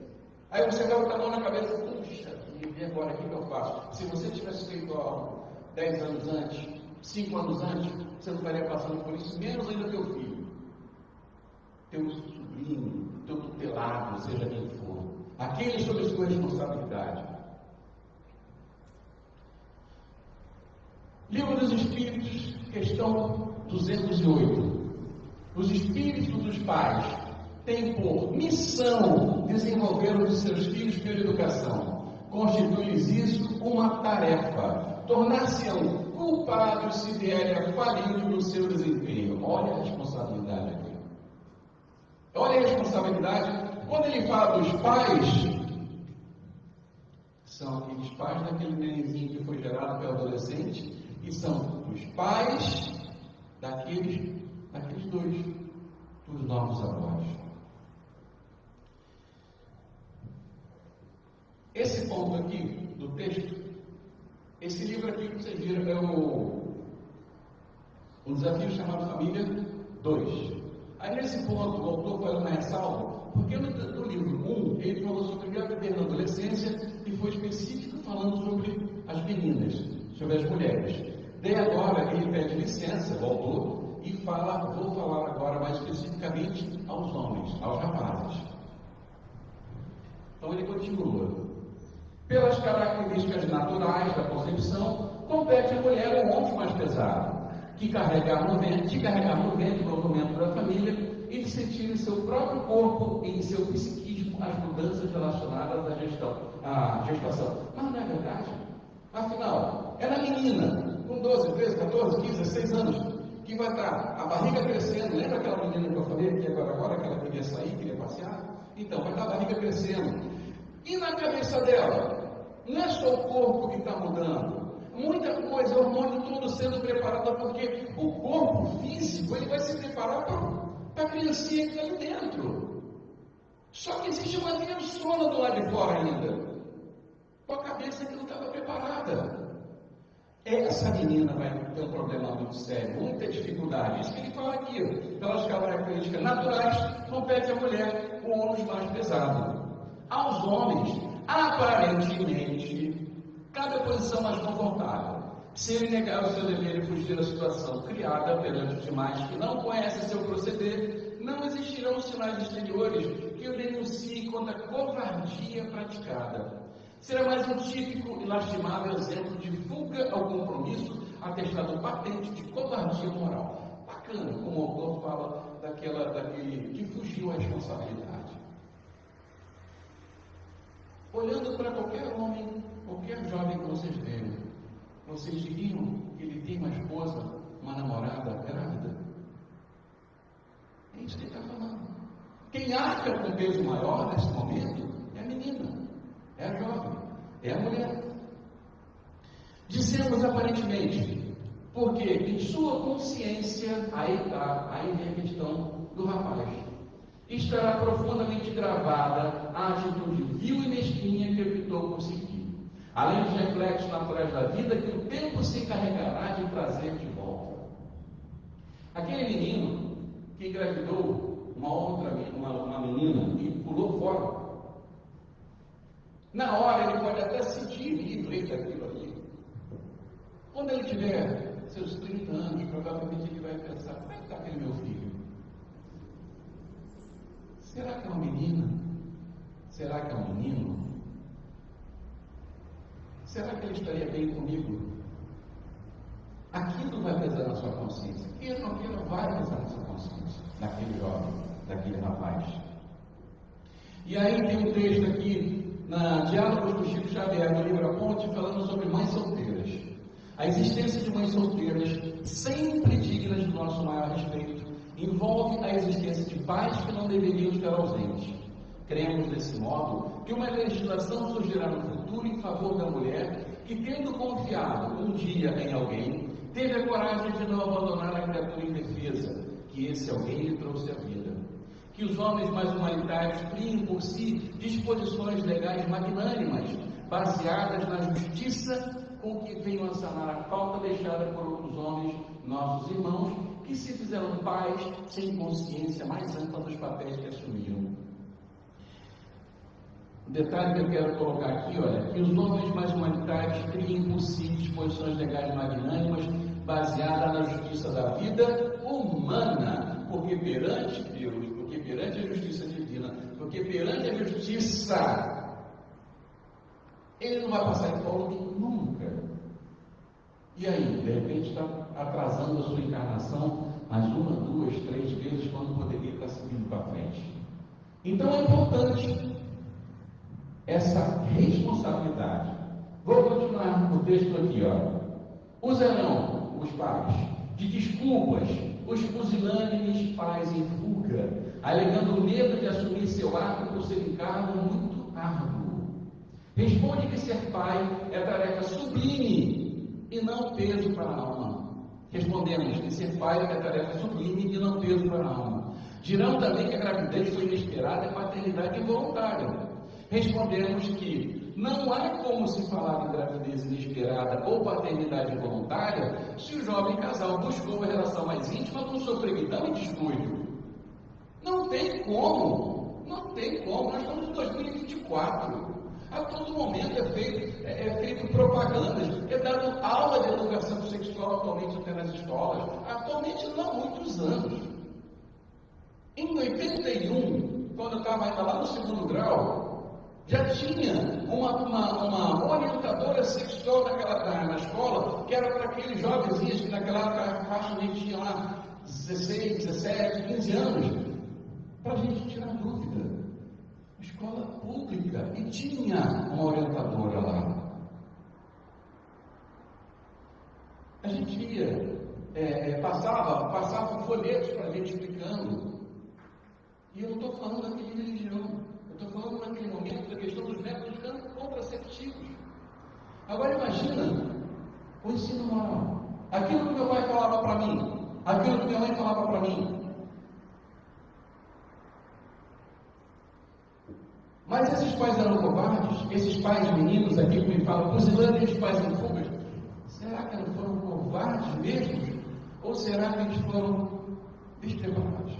aí você vai botar a mão na cabeça, puxa, e agora o que eu faço? Se você tivesse feito algo 10 anos antes, 5 anos antes, você não estaria passando por isso, menos ainda teu filho, teu sobrinho, teu tutelado, seja quem for, aquele sob sua responsabilidade. Livro dos Espíritos, questão 208. Os espíritos dos pais têm por missão desenvolver os seus filhos pela educação. Constitui-lhes isso uma tarefa. Tornar-se-ão culpados se vierem a falir no seu desempenho. Olha a responsabilidade aqui. Olha a responsabilidade. Quando ele fala dos pais, são aqueles pais daquele nenenzinho que foi gerado pelo adolescente, e são os pais daqueles dois, dos novos avós. Esse ponto aqui do texto, esse livro aqui que vocês viram é um desafio chamado Família 2. Aí nesse ponto o autor faz uma ressalva, porque no livro 1 ele falou sobre gravidez na adolescência e foi específico falando sobre as meninas, sobre as mulheres. Daí agora ele pede licença, o autor, e vou falar agora mais especificamente aos homens, aos rapazes. Então ele continua. Pelas características naturais da concepção, compete à mulher um ônus mais pesado, que carregar no ventre o movimento da família e de sentir em seu próprio corpo e em seu psiquismo as mudanças relacionadas à gestação. Mas não é verdade? Afinal, é na menina, com 12, 13, 14, 15, 16 anos, que vai estar a barriga crescendo. Lembra aquela menina que eu falei que agora que ela queria sair, queria passear? Então, vai estar a barriga crescendo. E na cabeça dela, não é só o corpo que está mudando, muita coisa, o hormônio todo sendo preparado, porque o corpo físico, ele vai se preparar para a criancinha que está ali dentro. Só que existe uma criançona do lado de fora ainda, com a cabeça que não estava preparada. Essa menina vai ter um problema muito sério, muita dificuldade. Isso que ele fala aqui, pelas características naturais, compete à mulher com ônus mais pesado. Aos homens, aparentemente, cabe a posição mais confortável. Se ele negar o seu dever e fugir da situação criada perante os demais que não conhecem seu proceder, não existirão sinais exteriores que o denunciem contra a covardia praticada. Será mais um típico e lastimável exemplo de fuga ao compromisso, atestado patente de covardia moral. Bacana, como o autor fala daquele que fugiu à responsabilidade. Olhando para qualquer homem, qualquer jovem que vocês vejam, vocês diriam que ele tem uma esposa, uma namorada grávida? É isso que ele está falando. Quem arca com peso maior nesse momento é a menina, é a jovem, é a mulher. Dizemos aparentemente, porque em sua consciência, aí vem a questão do rapaz, estará profundamente gravada a atitude vil e mesquinha que evitou conseguir. além dos reflexos naturais da vida que o tempo se encarregará de trazer de volta. Aquele menino que engravidou uma menina e pulou fora, na hora ele pode até sentir livre daquilo ali. Quando ele tiver seus 30 anos, provavelmente ele vai pensar: como é que está aquele meu filho? Será que é uma menina? Será que é um menino? Será que ele estaria bem comigo? Aquilo vai pesar na sua consciência. Aquilo vai pesar na sua consciência, daquele jovem, daquele rapaz. E aí tem um texto aqui, na Diálogos do Chico Xavier, no livro A Ponte, falando sobre mães solteiras. A existência de mães solteiras, sempre dignas do nosso maior respeito, envolve a existência de pais que não deveriam estar ausentes. Cremos, desse modo, que uma legislação surgirá no futuro em favor da mulher que, tendo confiado um dia em alguém, teve a coragem de não abandonar a criatura indefesa, que esse alguém lhe trouxe a vida. Que os homens mais humanitários criem por si disposições legais magnânimas, baseadas na justiça, com que venham a sanar a falta deixada por outros homens, nossos irmãos, que se fizeram pais sem consciência mais ampla dos papéis que assumiram. O detalhe que eu quero colocar aqui, olha, que os homens mais humanitários criem por si disposições legais magnânimas, baseadas na justiça da vida humana, porque perante Deus, porque perante a justiça divina, porque perante a justiça, ele não vai passar incólume nunca. E aí, de repente, está atrasando a sua encarnação mais 1, 2, 3 vezes, quando poderia estar seguindo para frente. Então é importante essa responsabilidade. Vou continuar o texto aqui, ó. Usarão os pais de desculpas os pusilânimes pais em fuga, alegando medo de assumir seu ato por ser encargo muito árduo. Responde que ser pai é tarefa sublime e não peso para a alma. Respondemos que ser pai é tarefa sublime e não peso para a alma. Dirão também que a gravidez foi inesperada e a paternidade involuntária. Respondemos que não há como se falar em gravidez inesperada ou paternidade involuntária se o jovem casal buscou uma relação mais íntima com sofreguidão e descuido. Não tem como, nós estamos em 2024. A todo momento é feito propagandas, é dado aula de educação sexual atualmente até nas escolas, atualmente não há muitos anos. Em 81, quando eu estava ainda lá no 2º grau, já tinha uma orientadora sexual na escola, que era para aqueles jovenzinhos que naquela época a faixa nem tinha lá 16, 17, 15 anos, para a gente tirar dúvida. Escola pública, e tinha uma orientadora lá. A gente ia, passava folhetos para a gente explicando. E eu não estou falando aqui de religião. Eu estou falando naquele momento da questão dos métodos contraceptivos. Agora imagina o ensino moral. Aquilo que meu pai falava para mim, aquilo que minha mãe falava para mim. Mas esses pais eram covardes? Esses pais meninos aqui que me falam, pusilânimes pais em fugas, será que não foram covardes mesmo? Ou será que eles foram despreparados?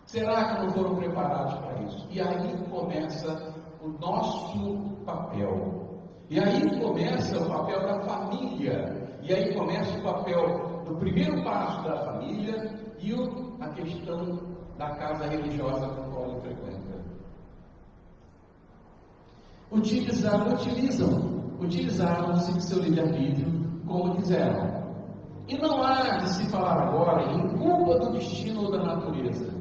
Será que não foram preparados para isso? E aí começa o nosso papel. E aí começa o papel da família. E aí começa o papel do primeiro passo da família e a questão da casa religiosa com a qual ele frequenta. Utilizaram-se de seu livre-arbítrio como quiseram. E não há de se falar agora em culpa do destino ou da natureza.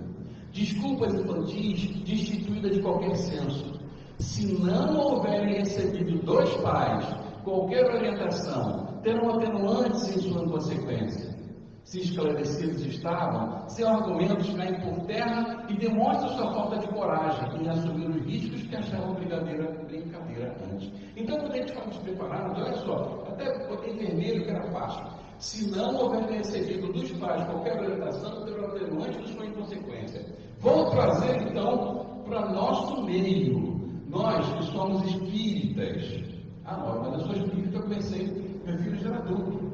Desculpas infantis destituídas de qualquer senso. Se não houverem recebido dos pais qualquer orientação, terão atenuantes em sua consequência. Se esclarecidos estavam, seus argumentos caem por terra e demonstram sua falta de coragem em assumir os riscos que achavam brincadeira antes. Então, quando a gente fala despreparados, olha só, até botei vermelho que era fácil. Se não houver recebido dos pais qualquer orientação, terão atenuantes de sua inconsequência. Vou trazer, então, para nosso meio, nós que somos espíritas, Mas na sua espírita eu comecei, meu filho já era adulto.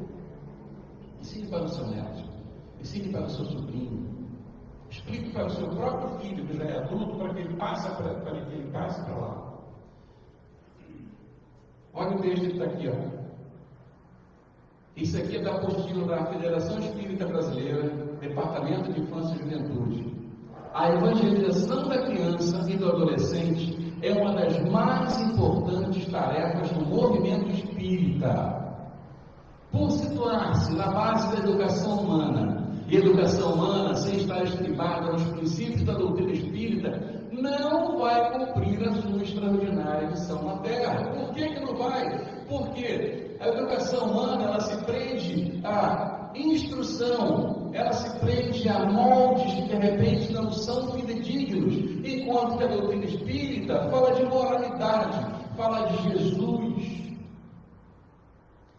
Ensine para o seu neto, ensine para o seu sobrinho, explique para o seu próprio filho, que já é adulto, para que ele passe para lá. Olha o texto que está aqui, ó. Isso aqui é da apostila da Federação Espírita Brasileira, Departamento de Infância e Juventude. A evangelização da criança e do adolescente é uma das mais importantes tarefas do movimento espírita. Por situar-se na base da educação humana, e educação humana, sem estar estribada nos princípios da doutrina espírita, não vai cumprir a sua extraordinária missão na Terra. Por que não vai? Porque a educação humana, ela se prende à instrução, ela se prende a moldes que de repente não são fidedignos, enquanto que a doutrina espírita fala de moralidade, fala de Jesus,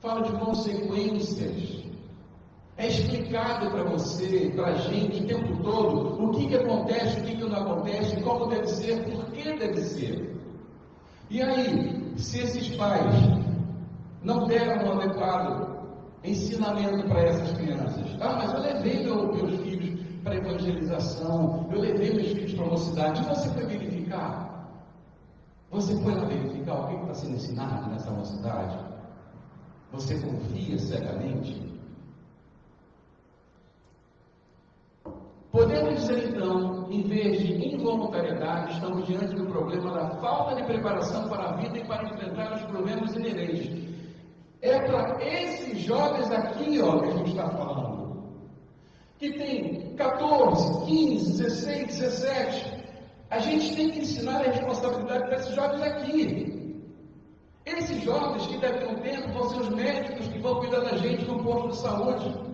fala de consequências. É explicado para você, para a gente, o tempo todo, o que acontece, o que não acontece, como deve ser, por que deve ser. E aí, se esses pais não deram um adequado ensinamento para essas crianças, mas eu levei meus filhos para a evangelização, eu levei meus filhos para a mocidade, e você foi verificar? Você foi lá verificar o que está sendo ensinado nessa mocidade? Você confia cegamente? Podemos dizer então, em vez de involuntariedade, estamos diante do problema da falta de preparação para a vida e para enfrentar os problemas inerentes. É para esses jovens aqui, ó, que a gente está falando, que tem 14, 15, 16, 17, a gente tem que ensinar a responsabilidade para esses jovens aqui. Esses jovens que daqui a um tempo vão ser os médicos que vão cuidar da gente no posto de saúde,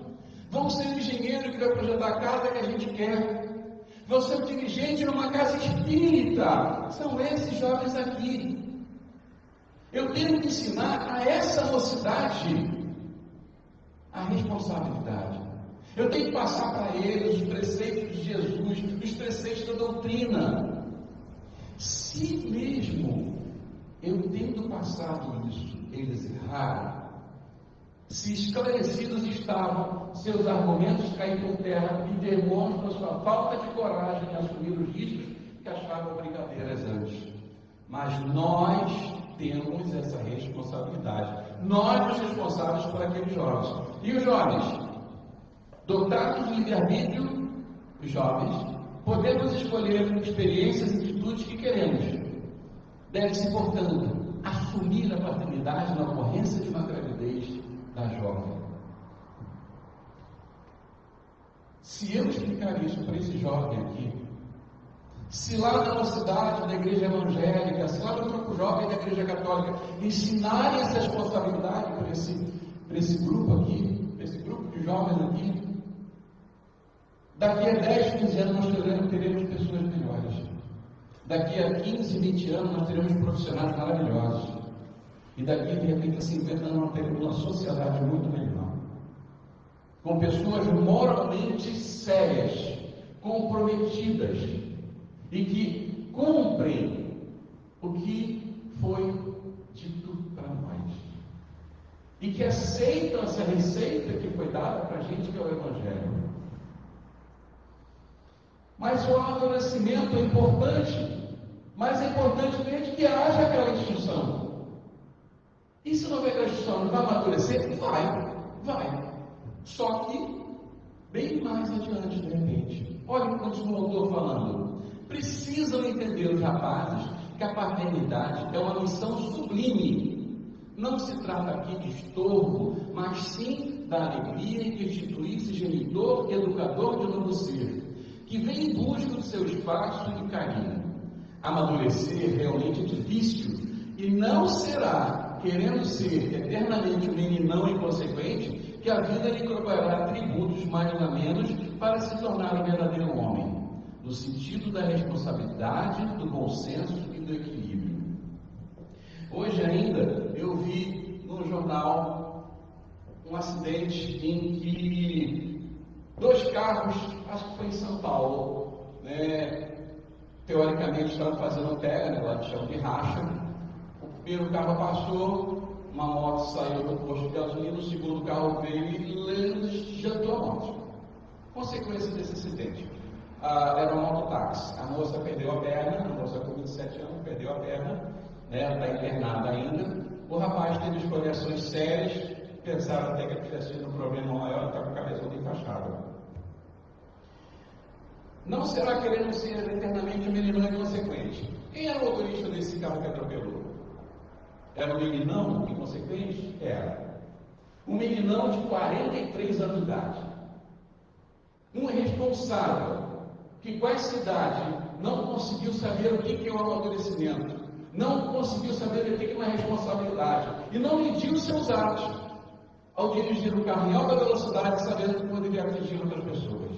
vão ser o engenheiro que vai projetar a casa que a gente quer, vão ser o dirigente numa casa espírita. São esses jovens aqui. Eu tenho que ensinar a essa mocidade a responsabilidade. Eu tenho que passar para eles os preceitos de Jesus, os preceitos da doutrina. Se mesmo eu tendo passado isso, eles erraram, se esclarecidos estavam, seus argumentos caíram por terra e demonstram sua falta de coragem em assumir os riscos que achavam brincadeiras antes. Mas nós temos essa responsabilidade. Nós os responsáveis por aqueles jovens. E os jovens, dotados de livre-arbítrio, os jovens, podemos escolher experiências e atitudes que queremos. Deve-se, portanto, assumir a paternidade na ocorrência de uma gravidez da jovem. Se eu explicar isso para esse jovem aqui, se lá na mocidade da igreja evangélica, se lá no grupo jovem da igreja católica ensinarem essa responsabilidade para esse grupo aqui, para esse grupo de jovens aqui, daqui a 10, 15 anos nós teremos pessoas melhores. Daqui a 15, 20 anos nós teremos profissionais maravilhosos. E daqui, de repente, a 50 anos, nós teremos uma sociedade muito melhor. Com pessoas moralmente sérias, comprometidas, e que cumprem o que foi dito para nós. E que aceitam essa receita que foi dada para a gente, que é o Evangelho. Mas o amadurecimento é importante, mas é importante desde que haja aquela instrução. E se não houver aquela instrução, não vai amadurecer? Vai. Só que, bem mais adiante, de repente. Olha o que continua o autor falando. Precisam entender os rapazes que a paternidade é uma missão sublime. Não se trata aqui de estorvo, mas sim da alegria em constituir-se genitor e educador de um novo ser, que vem em busca do seu espaço e carinho. Amadurecer realmente é difícil, e não será, querendo ser eternamente um meninão inconsequente, que a vida lhe cobrará tributos mais ou menos para se tornar um verdadeiro homem, no sentido da responsabilidade, do bom senso e do equilíbrio. Hoje ainda eu vi no jornal um acidente em que 2 carros, acho que foi em São Paulo, teoricamente estavam fazendo pega, lá de chão de racha. primeiro carro passou, uma moto saiu do posto de gasolina, o segundo carro veio e jantou a moto. Consequência desse acidente. Era uma mototáxi. A moça perdeu a perna, a moça com 27 anos perdeu a perna, né, está internada ainda. O rapaz teve escoriações sérias, pensaram até que tivesse sido um problema maior, está com a cabeça toda enfaixada. Não será querendo ser eternamente meninão inconsequente. Quem era o motorista desse carro que atropelou? Era um meninão inconsequente? Era. Um meninão de 43 anos de idade. Um irresponsável que com essa idade não conseguiu saber o que é o amadurecimento, não conseguiu saber o que é uma responsabilidade e não mediu os seus atos ao dirigir o carro em alta velocidade, sabendo que poderia atingir outras pessoas.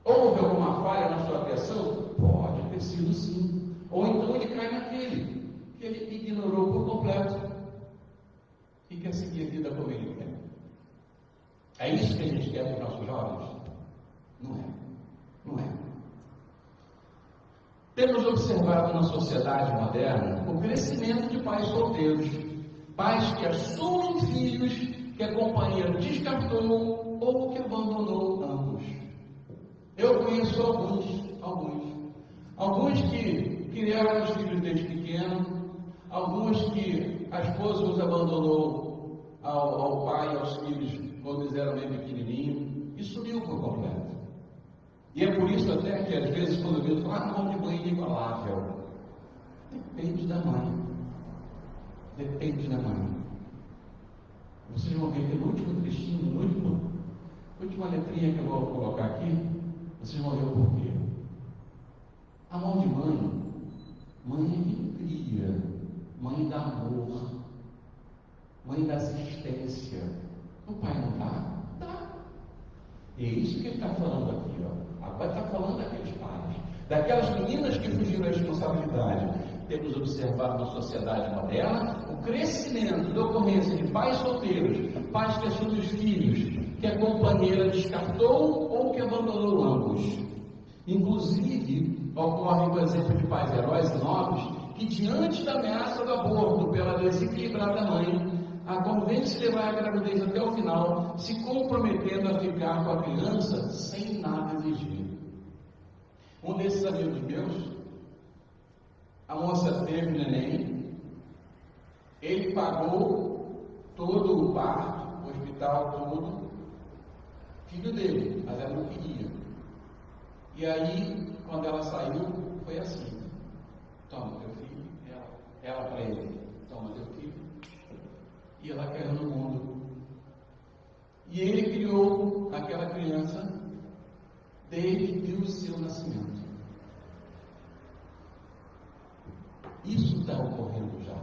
Houve alguma falha na sua atenção? Pode ter sido sim. Ou então ele cai naquele que ele ignorou por completo e quer seguir a vida como ele quer. É isso que a gente quer para os nossos jovens? Não é. Não é. Temos observado na sociedade moderna o crescimento de pais solteiros, pais que assumem filhos que a companheira descartou ou que abandonou ambos. Eu conheço alguns que criaram os filhos desde pequeno, alguns que a esposa os abandonou ao pai e aos filhos quando eles eram bem pequenininhos e sumiu por completo. E é por isso até que às vezes quando eu falo, nome de mãe inigualável. Depende da mãe. Depende da mãe. Vocês vão ver que no último trechinho, última letrinha que eu vou colocar aqui, vocês vão ver o porquê. A mão de mãe é que cria, mãe dá amor, mãe dá assistência. O pai não dá? Dá. E é isso que ele está falando aqui, ó. Agora está falando daqueles pais, daquelas meninas que fugiram da responsabilidade. Temos observado na sociedade moderna o crescimento da ocorrência de pais solteiros, pais que assumem os filhos, que a companheira descartou ou que abandonou ambos. Inclusive, ocorre o exemplo de pais heróis e nobres que, diante da ameaça do aborto pela desequilibrada mãe, a convence levar a gravidez até o final, se comprometendo a ficar com a criança sem nada exigir. Um desses amigos meus, a moça teve o neném, ele pagou todo o parto, o hospital, tudo, filho dele, mas ela não queria. E aí, quando ela saiu, foi assim: toma teu filho, ela para ele, toma teu filho. E ela caiu no mundo. E ele criou aquela criança desde o seu nascimento. Isso está ocorrendo já.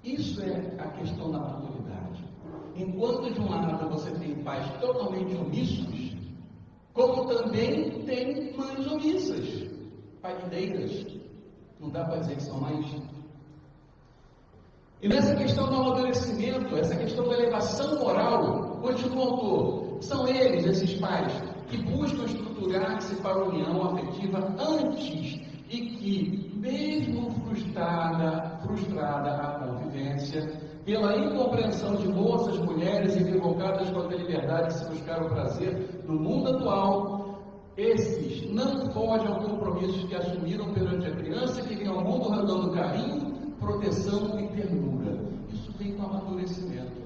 Isso é a questão da maturidade. Enquanto de um lado você tem pais totalmente omissos, como também tem mães omissas, parideiras. Não dá para dizer que são mães. E nessa questão do amadurecimento, essa questão da elevação moral, continua o autor. São eles, esses pais, que buscam estruturar-se para a união afetiva antes e que, mesmo frustrada a convivência, pela incompreensão de moças, mulheres equivocadas quanto à liberdade de se buscar o prazer no mundo atual, esses não fogem ao compromisso que assumiram perante a criança que vem ao mundo dando carinho, proteção e ternura. Isso vem com amadurecimento.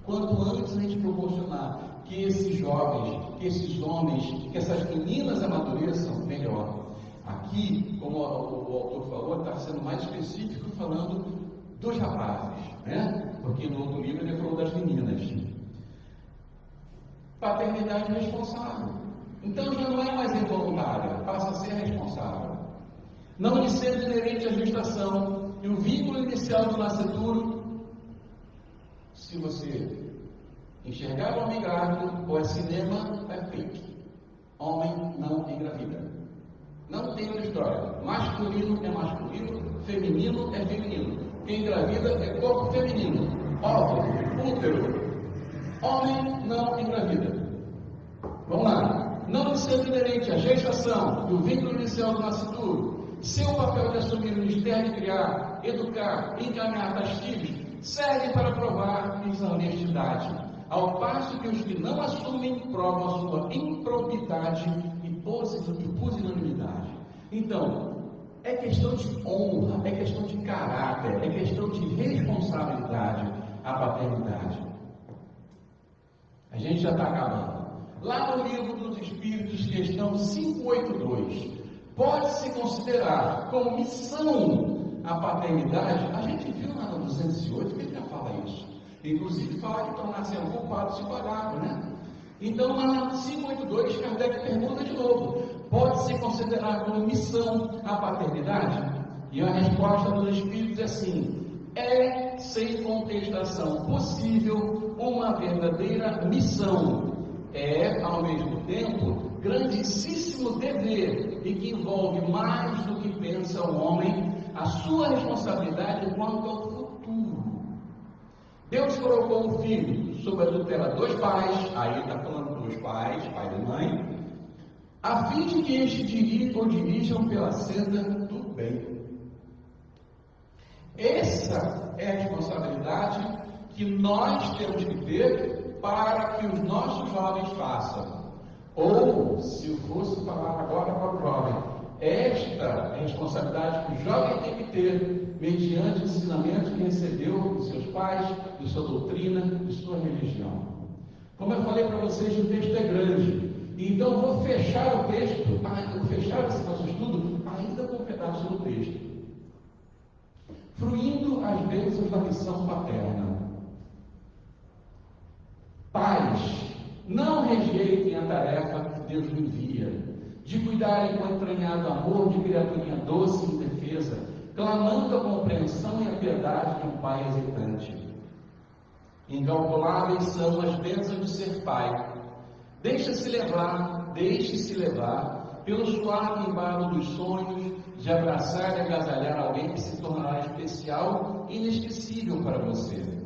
Quanto antes a gente proporcionar que esses jovens, que esses homens, que essas meninas amadureçam, melhor. Aqui, como o autor falou, está sendo mais específico falando dos rapazes, né? Porque no outro livro ele falou das meninas. Paternidade responsável. Então já não é mais involuntária, passa a ser responsável. Não lhe sendo inerente à gestação e o vínculo inicial do nascituro. Se você enxergar o homem grávido, ou é cinema, é fake. Homem não engravida. Não tem outra história. Masculino é masculino, feminino é feminino. Quem engravida é corpo feminino. Óvulo, útero. Homem não engravida. Vamos lá. Não sendo inerente à gestação e o vínculo inicial do nascituro, seu papel de assumir critério de criar, educar, encaminhar tais filhos, servem para provar desonestidade, ao passo que os que não assumem provam a sua improbidade e pusilanimidade. Então, é questão de honra, é questão de caráter, é questão de responsabilidade a paternidade. A gente já está acabando. Lá no Livro dos Espíritos, questão 582, pode-se considerar como missão a paternidade. A gente viu lá no 208 que ele já fala isso. Inclusive fala que tornar-se culpado se pagava, né? Então, lá na 582, Kardec pergunta de novo: pode-se considerar como missão a paternidade? E a resposta dos Espíritos é assim: é, sem contestação possível, uma verdadeira missão. É, ao mesmo tempo, grandíssimo dever e que envolve mais do que pensa o homem a sua responsabilidade quanto ao futuro. Deus colocou o filho sob a tutela dos pais, aí está falando dos pais, pai e mãe, a fim de que estes dirijam pela senda do bem. Essa é a responsabilidade que nós temos que ter para que os nossos jovens façam. Ou, se eu fosse falar agora para o jovem, esta é a responsabilidade que o jovem tem que ter mediante o ensinamento que recebeu dos seus pais, de sua doutrina, de sua religião. Como eu falei para vocês, o texto é grande, então eu vou fechar o texto, vou fechar esse nosso estudo ainda com um pedaço do texto, fruindo as bênçãos da missão paterna. Pais, não rejeitem a tarefa que Deus lhe envia, de cuidarem com entranhado amor de criaturinha doce e indefesa, clamando a compreensão e a piedade de um pai hesitante. Incalculáveis são as bênçãos de ser pai. Deixe-se levar pelo suave embalo dos sonhos, de abraçar e agasalhar alguém que se tornará especial e inesquecível para você.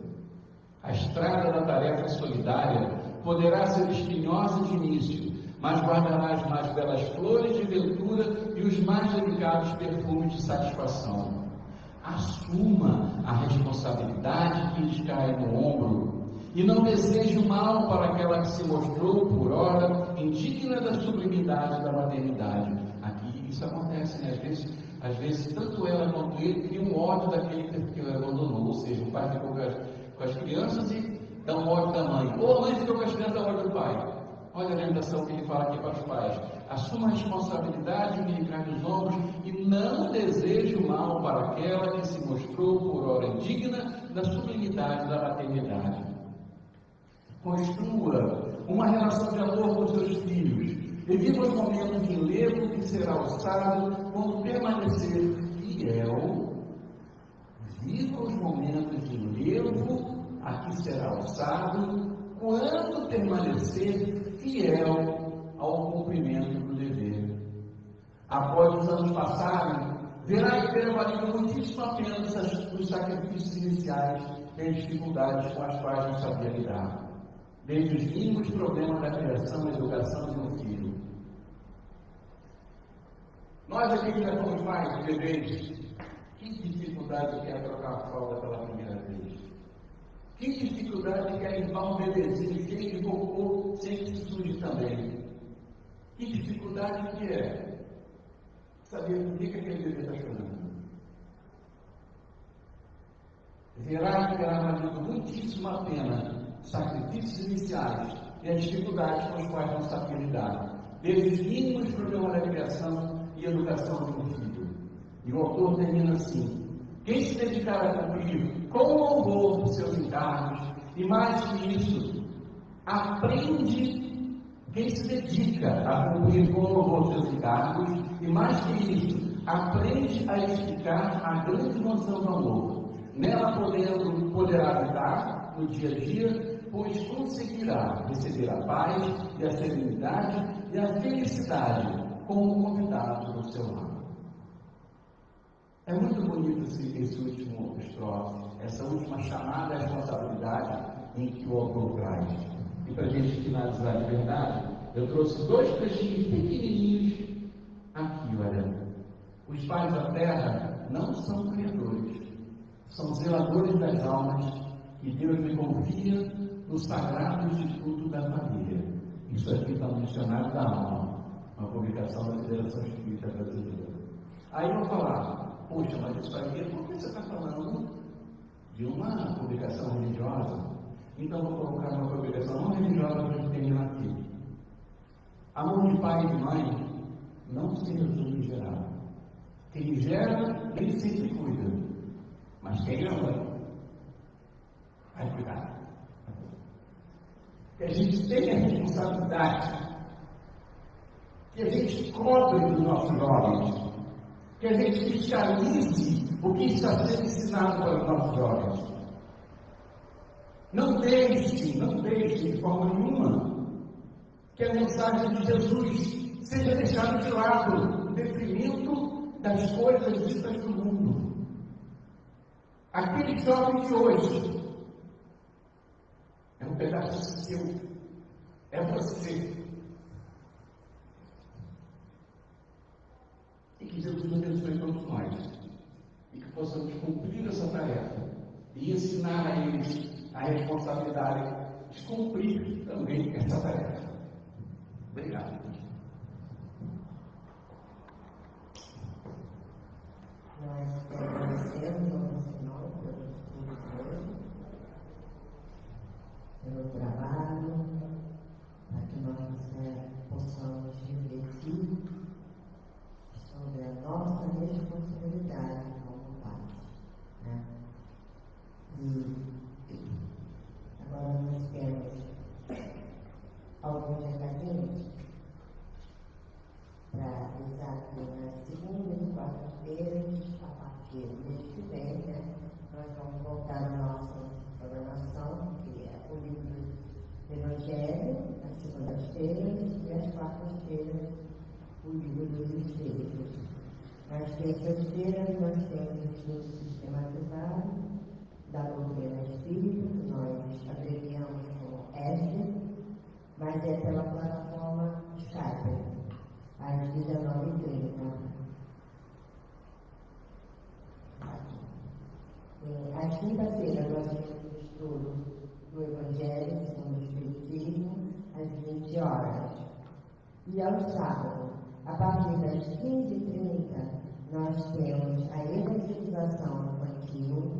A estrada da tarefa solidária poderá ser espinhosa de início, mas guardará as mais belas flores de ventura e os mais delicados perfumes de satisfação. Assuma a responsabilidade que lhes cai no ombro e não deseje o mal para aquela que se mostrou, por ora, indigna da sublimidade da maternidade. Aqui isso acontece, né? Às vezes tanto ela quanto ele criam ódio daquele que abandonou, ou seja, o pai ficou com as crianças e dá um ódio da mãe, ou a mãe ficou com as crianças e dá ódio do pai. Olha a orientação que ele fala aqui para os pais: assuma a responsabilidade que lhe cai dos ombros e não deseje o mal para aquela que se mostrou por ora indigna da sublimidade da maternidade. Construa uma relação de amor com seus filhos e viva os momentos de enlevo que será alçado quando permanecer fiel. Viva os momentos de enlevo a que será alçado quando permanecer fiel ao cumprimento do dever. Após os anos passarem, verá que terá valido muitíssimo a pena os sacrifícios iniciais e as dificuldades com as quais não sabia lidar, desde os mínimos problemas da criação e educação de um filho. Nós aqui que já fomos pais de bebês, que dificuldade que é trocar a fralda pela primeira vez? Que dificuldade que é limpar um bebezinho cheio de cocô sem que se suje também? Que dificuldade que é saber por que aquele bebê está chorando? Verá que terá valido muitíssimo a pena sacrifícios iniciais e as dificuldades com as quais não sabia lidar, desde os mínimos problemas da criação e educação de um filho. E o autor termina assim: quem se dedicar a cumprir com louvor os seus encargos, e mais que isso, aprende, quem se dedica a cumprir com louvor os seus encargos, e mais que isso, aprende a explicar a grande noção do amor. Nela poderá habitar no dia a dia, pois conseguirá receber a paz e a serenidade e a felicidade como convidado do seu lar. É muito bonito esse último estrofe, essa última chamada à responsabilidade em que o autor traz. E para a gente finalizar de verdade, eu trouxe 2 trechinhos pequenininhos aqui, olha. Os pais da terra não são criadores, são zeladores das almas que Deus me confia no sagrado instituto da família. Isso aqui está no Dicionário da Alma, uma publicação da Federação Espírita Brasileira. Aí eu vou falar, poxa, mas isso aqui, por que você está falando de uma publicação religiosa? Então vou colocar uma publicação não religiosa para a gente terminar aqui. Amor de pai e de mãe não se resume em geral. Quem gera, nem sempre cuida. Mas quem ama, vai cuidar. Que a gente tenha a responsabilidade, que a gente cobre dos nossos jovens, que a gente fiscalize o que está sendo ensinado para os nossos jovens. Não deixe de forma nenhuma que a mensagem de Jesus seja deixada de lado, em detrimento das coisas ditas do mundo. Aquele jovem de hoje é um pedaço seu, é você. E que Jesus abençoe todos nós, e que possamos cumprir essa tarefa e ensinar a eles a responsabilidade de cumprir também essa tarefa. Obrigado. Nós agradecemos ao Senhor pelo estudo de hoje, pelo trabalho, para que nós possamos refletir sobre a nossa responsabilidade como pais, né? E agora nós temos alguns recadinhos para usar aqui nas segundas e quartas-feiras, a partir do mês que vem, né? Nós vamos voltar à nossa programação, que é o livro do Evangelho, nas segundas-feiras, e às quartas-feiras, o livro dos Espíritos. Nas terças-feiras, nós temos o estudo sistematizado da doutrina espírita, que nós abreviamos como ESD, mas é pela plataforma Skype, às 19h30. Às quinta-feiras, nós temos o estudo do Evangelho segundo o Espiritismo, às 20 horas. E ao sábado, a partir das 15h30, nós temos a evangelização infantil,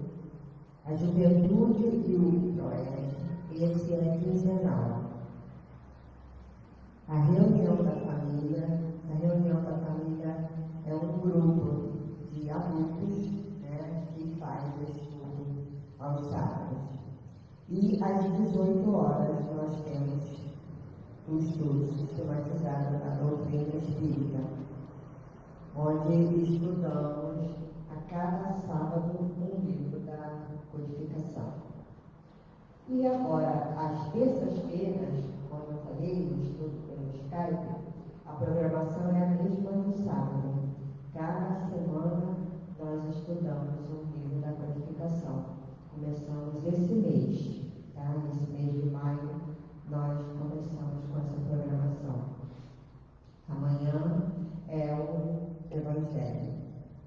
a juventude e o Troias. Esse é quinzenal. A reunião da família é um grupo de adultos, né, que faz o estudo aos sábados. E às 18 horas nós temos o estudo sistematizado da doutrina espírita, onde estudamos a cada sábado um livro da codificação. E agora, às terças-feiras, como eu falei, o estudo pelo Skype, a programação é a mesma do sábado. Cada semana nós estudamos um livro da codificação. Começamos esse mês, tá? Nesse mês de maio, nós começamos com essa programação. Amanhã é o Evangelho.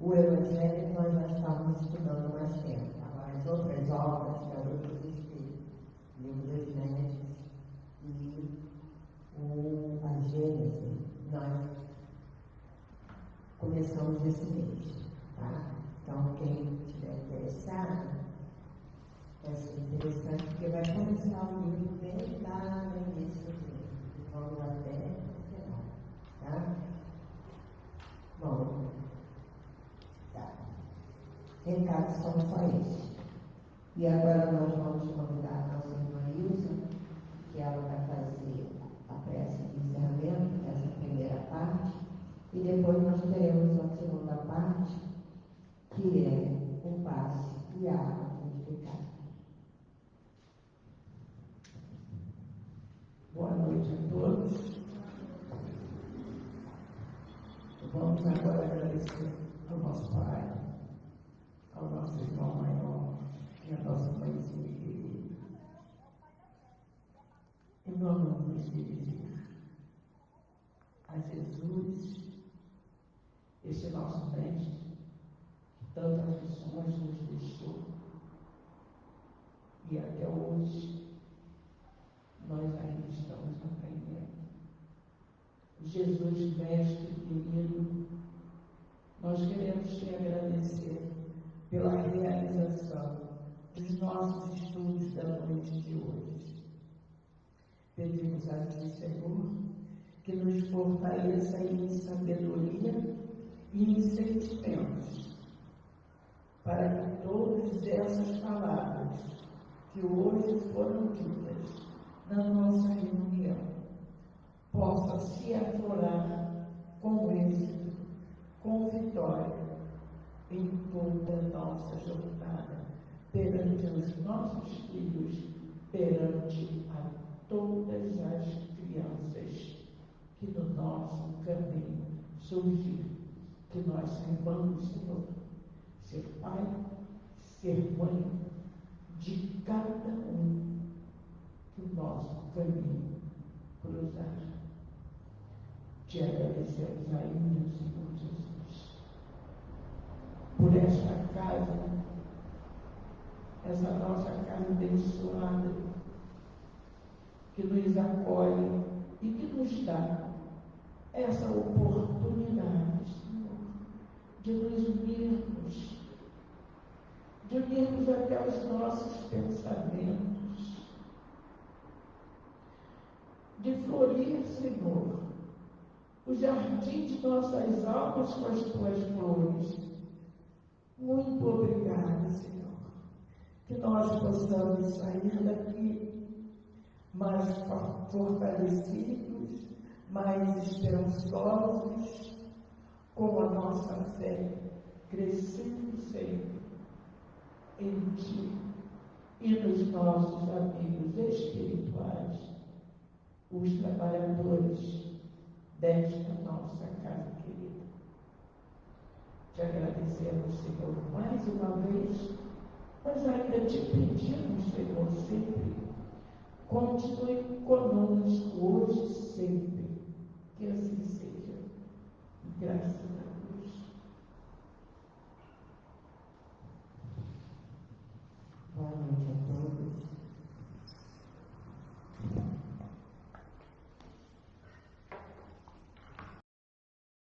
O Evangelho nós já estávamos estudando mais tempo. Agora, as outras obras, que é o livro dos Espíritos, livro dos Médicos e a Gênese, nós começamos esse mês, tá? Então, quem estiver interessado, vai ser interessante, porque vai começar o livro bem lá no início do livro, e vamos até o final, tá? Bom, tá. Recados são só esses. E agora nós vamos convidar a nossa irmã Ilza, que ela vai fazer a prece de encerramento dessa primeira parte, e depois nós teremos a segunda parte, que é o passe e a água purificada. Boa noite a todos. Vamos agora agradecer ao nosso Pai, ao nosso irmão maior e à nossa mãezinha querida. E nós vamos nos dirigir a Jesus, E até hoje, nós ainda estamos aprendendo. Jesus, mestre querido, nós queremos te agradecer pela realização dos nossos estudos da noite de hoje. Pedimos a Ti, Senhor, que nos fortaleça em sabedoria e em sentimentos, para que todas essas palavras que hoje foram ditas na nossa reunião possam se aflorar com êxito, com vitória em toda a nossa jornada, perante os nossos filhos, perante a todas as crianças que no nosso caminho surgir, que nós saibamos, Senhor, ser pai, ser mãe de cada um que o nosso caminho cruzar. Te agradecemos ainda, Senhor Jesus, por esta casa, essa nossa casa abençoada, que nos acolhe e que nos dá essa oportunidade, Senhor, de nos unirmos até os nossos pensamentos, de florir, Senhor, o jardim de nossas almas com as tuas flores. Muito obrigada, Senhor, que nós possamos sair daqui mais fortalecidos, mais esperançosos, com a nossa fé crescendo sempre em Ti e nos nossos amigos espirituais, os trabalhadores desta nossa casa querida. Te agradecemos, Senhor, mais uma vez, mas ainda te pedimos, Senhor, sempre, continue conosco hoje sempre, que assim seja. Graças a Deus.